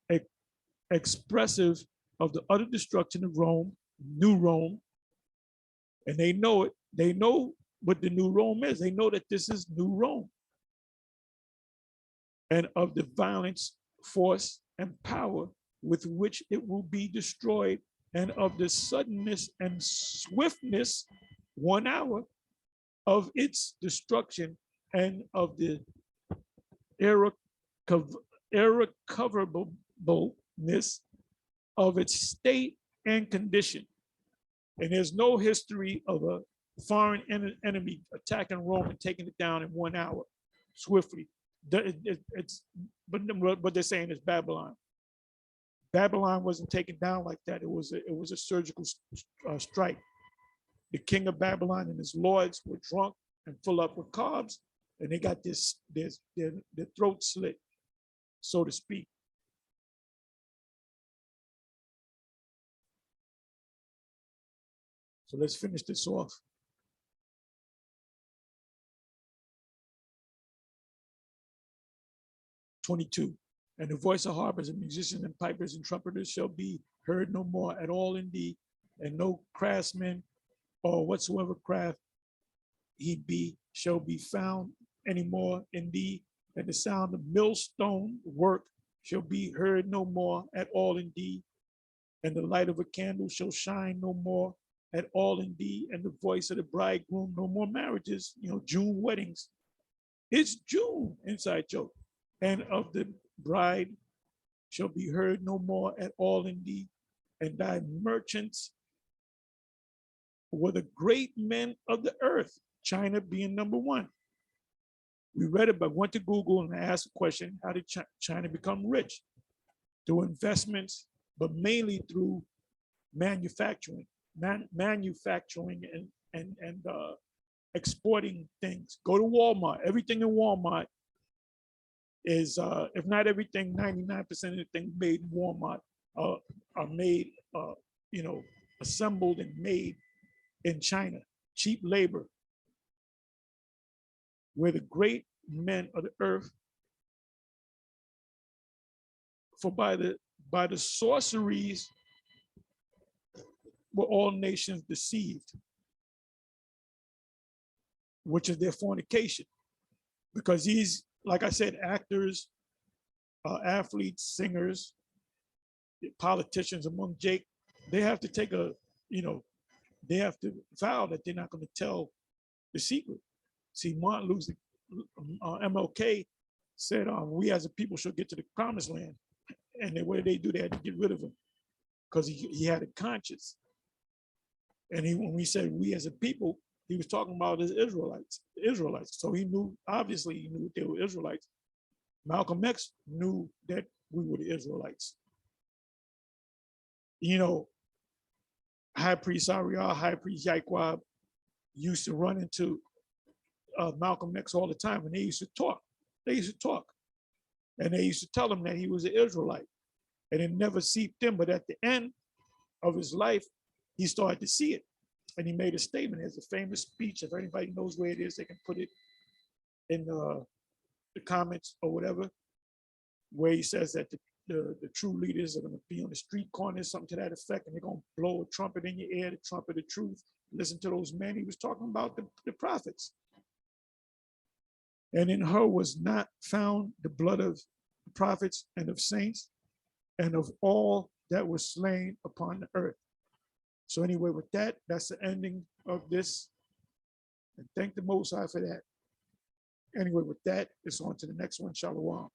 expressive of the utter destruction of Rome, New Rome, and they know it. They know what the New Rome is. They know that this is New Rome, and of the violence, force, and power with which it will be destroyed, and of the suddenness and swiftness, 1 hour, of its destruction, and of the irrecoverableness of its state and condition. And there's no history of a foreign enemy attacking Rome and taking it down in 1 hour swiftly. It's, but what they're saying is Babylon. Babylon wasn't taken down like that. It was a surgical strike. The king of Babylon and his lords were drunk and full up with carbs, and they got their throat slit, so to speak. So let's finish this off. '22. And the voice of harpers and musicians and pipers and trumpeters shall be heard no more at all in thee, and no craftsman or whatsoever craft he be shall be found anymore in thee, and the sound of millstone work shall be heard no more at all in thee, and the light of a candle shall shine no more at all in thee, and the voice of the bridegroom, no more marriages, June weddings. It's June, inside joke. And of the bride shall be heard no more at all in thee, and thy merchants were the great men of the earth, China being number one. We read it, but went to Google and asked a question: how did China become rich? Through investments, but mainly through manufacturing, and exporting things. Go to Walmart. Everything in Walmart is, if not everything, 99% of the things made in Walmart are made, assembled and made in China. Cheap labor. We're the great men of the earth, for by the sorceries were all nations deceived, which is their fornication. Because these, like I said, actors, athletes, singers, politicians among Jake, they have to take they have to vow that they're not going to tell the secret. See, Martin Luther, MLK said, we as a people should get to the promised land. And what did they do? They had to get rid of him because he had a conscience. And when we said we as a people, he was talking about his Israelites. So he knew, obviously he knew they were Israelites. Malcolm X knew that we were the Israelites. High Priest Ariel, High Priest Yaikwab used to run into Malcolm X all the time, and they used to talk. And they used to tell him that he was an Israelite, and it never seeped in. But at the end of his life, he started to see it, and he made a statement. There's a famous speech. If anybody knows where it is, they can put it in the comments or whatever, where he says that the true leaders are going to be on the street corners, something to that effect, and they're going to blow a trumpet in your ear, the trumpet of truth. Listen to those men. He was talking about the prophets. And in her was not found the blood of the prophets and of saints and of all that were slain upon the earth. So anyway, with that, that's the ending of this. And thank the Most High for that. Anyway, with that, it's on to the next one. Shalom.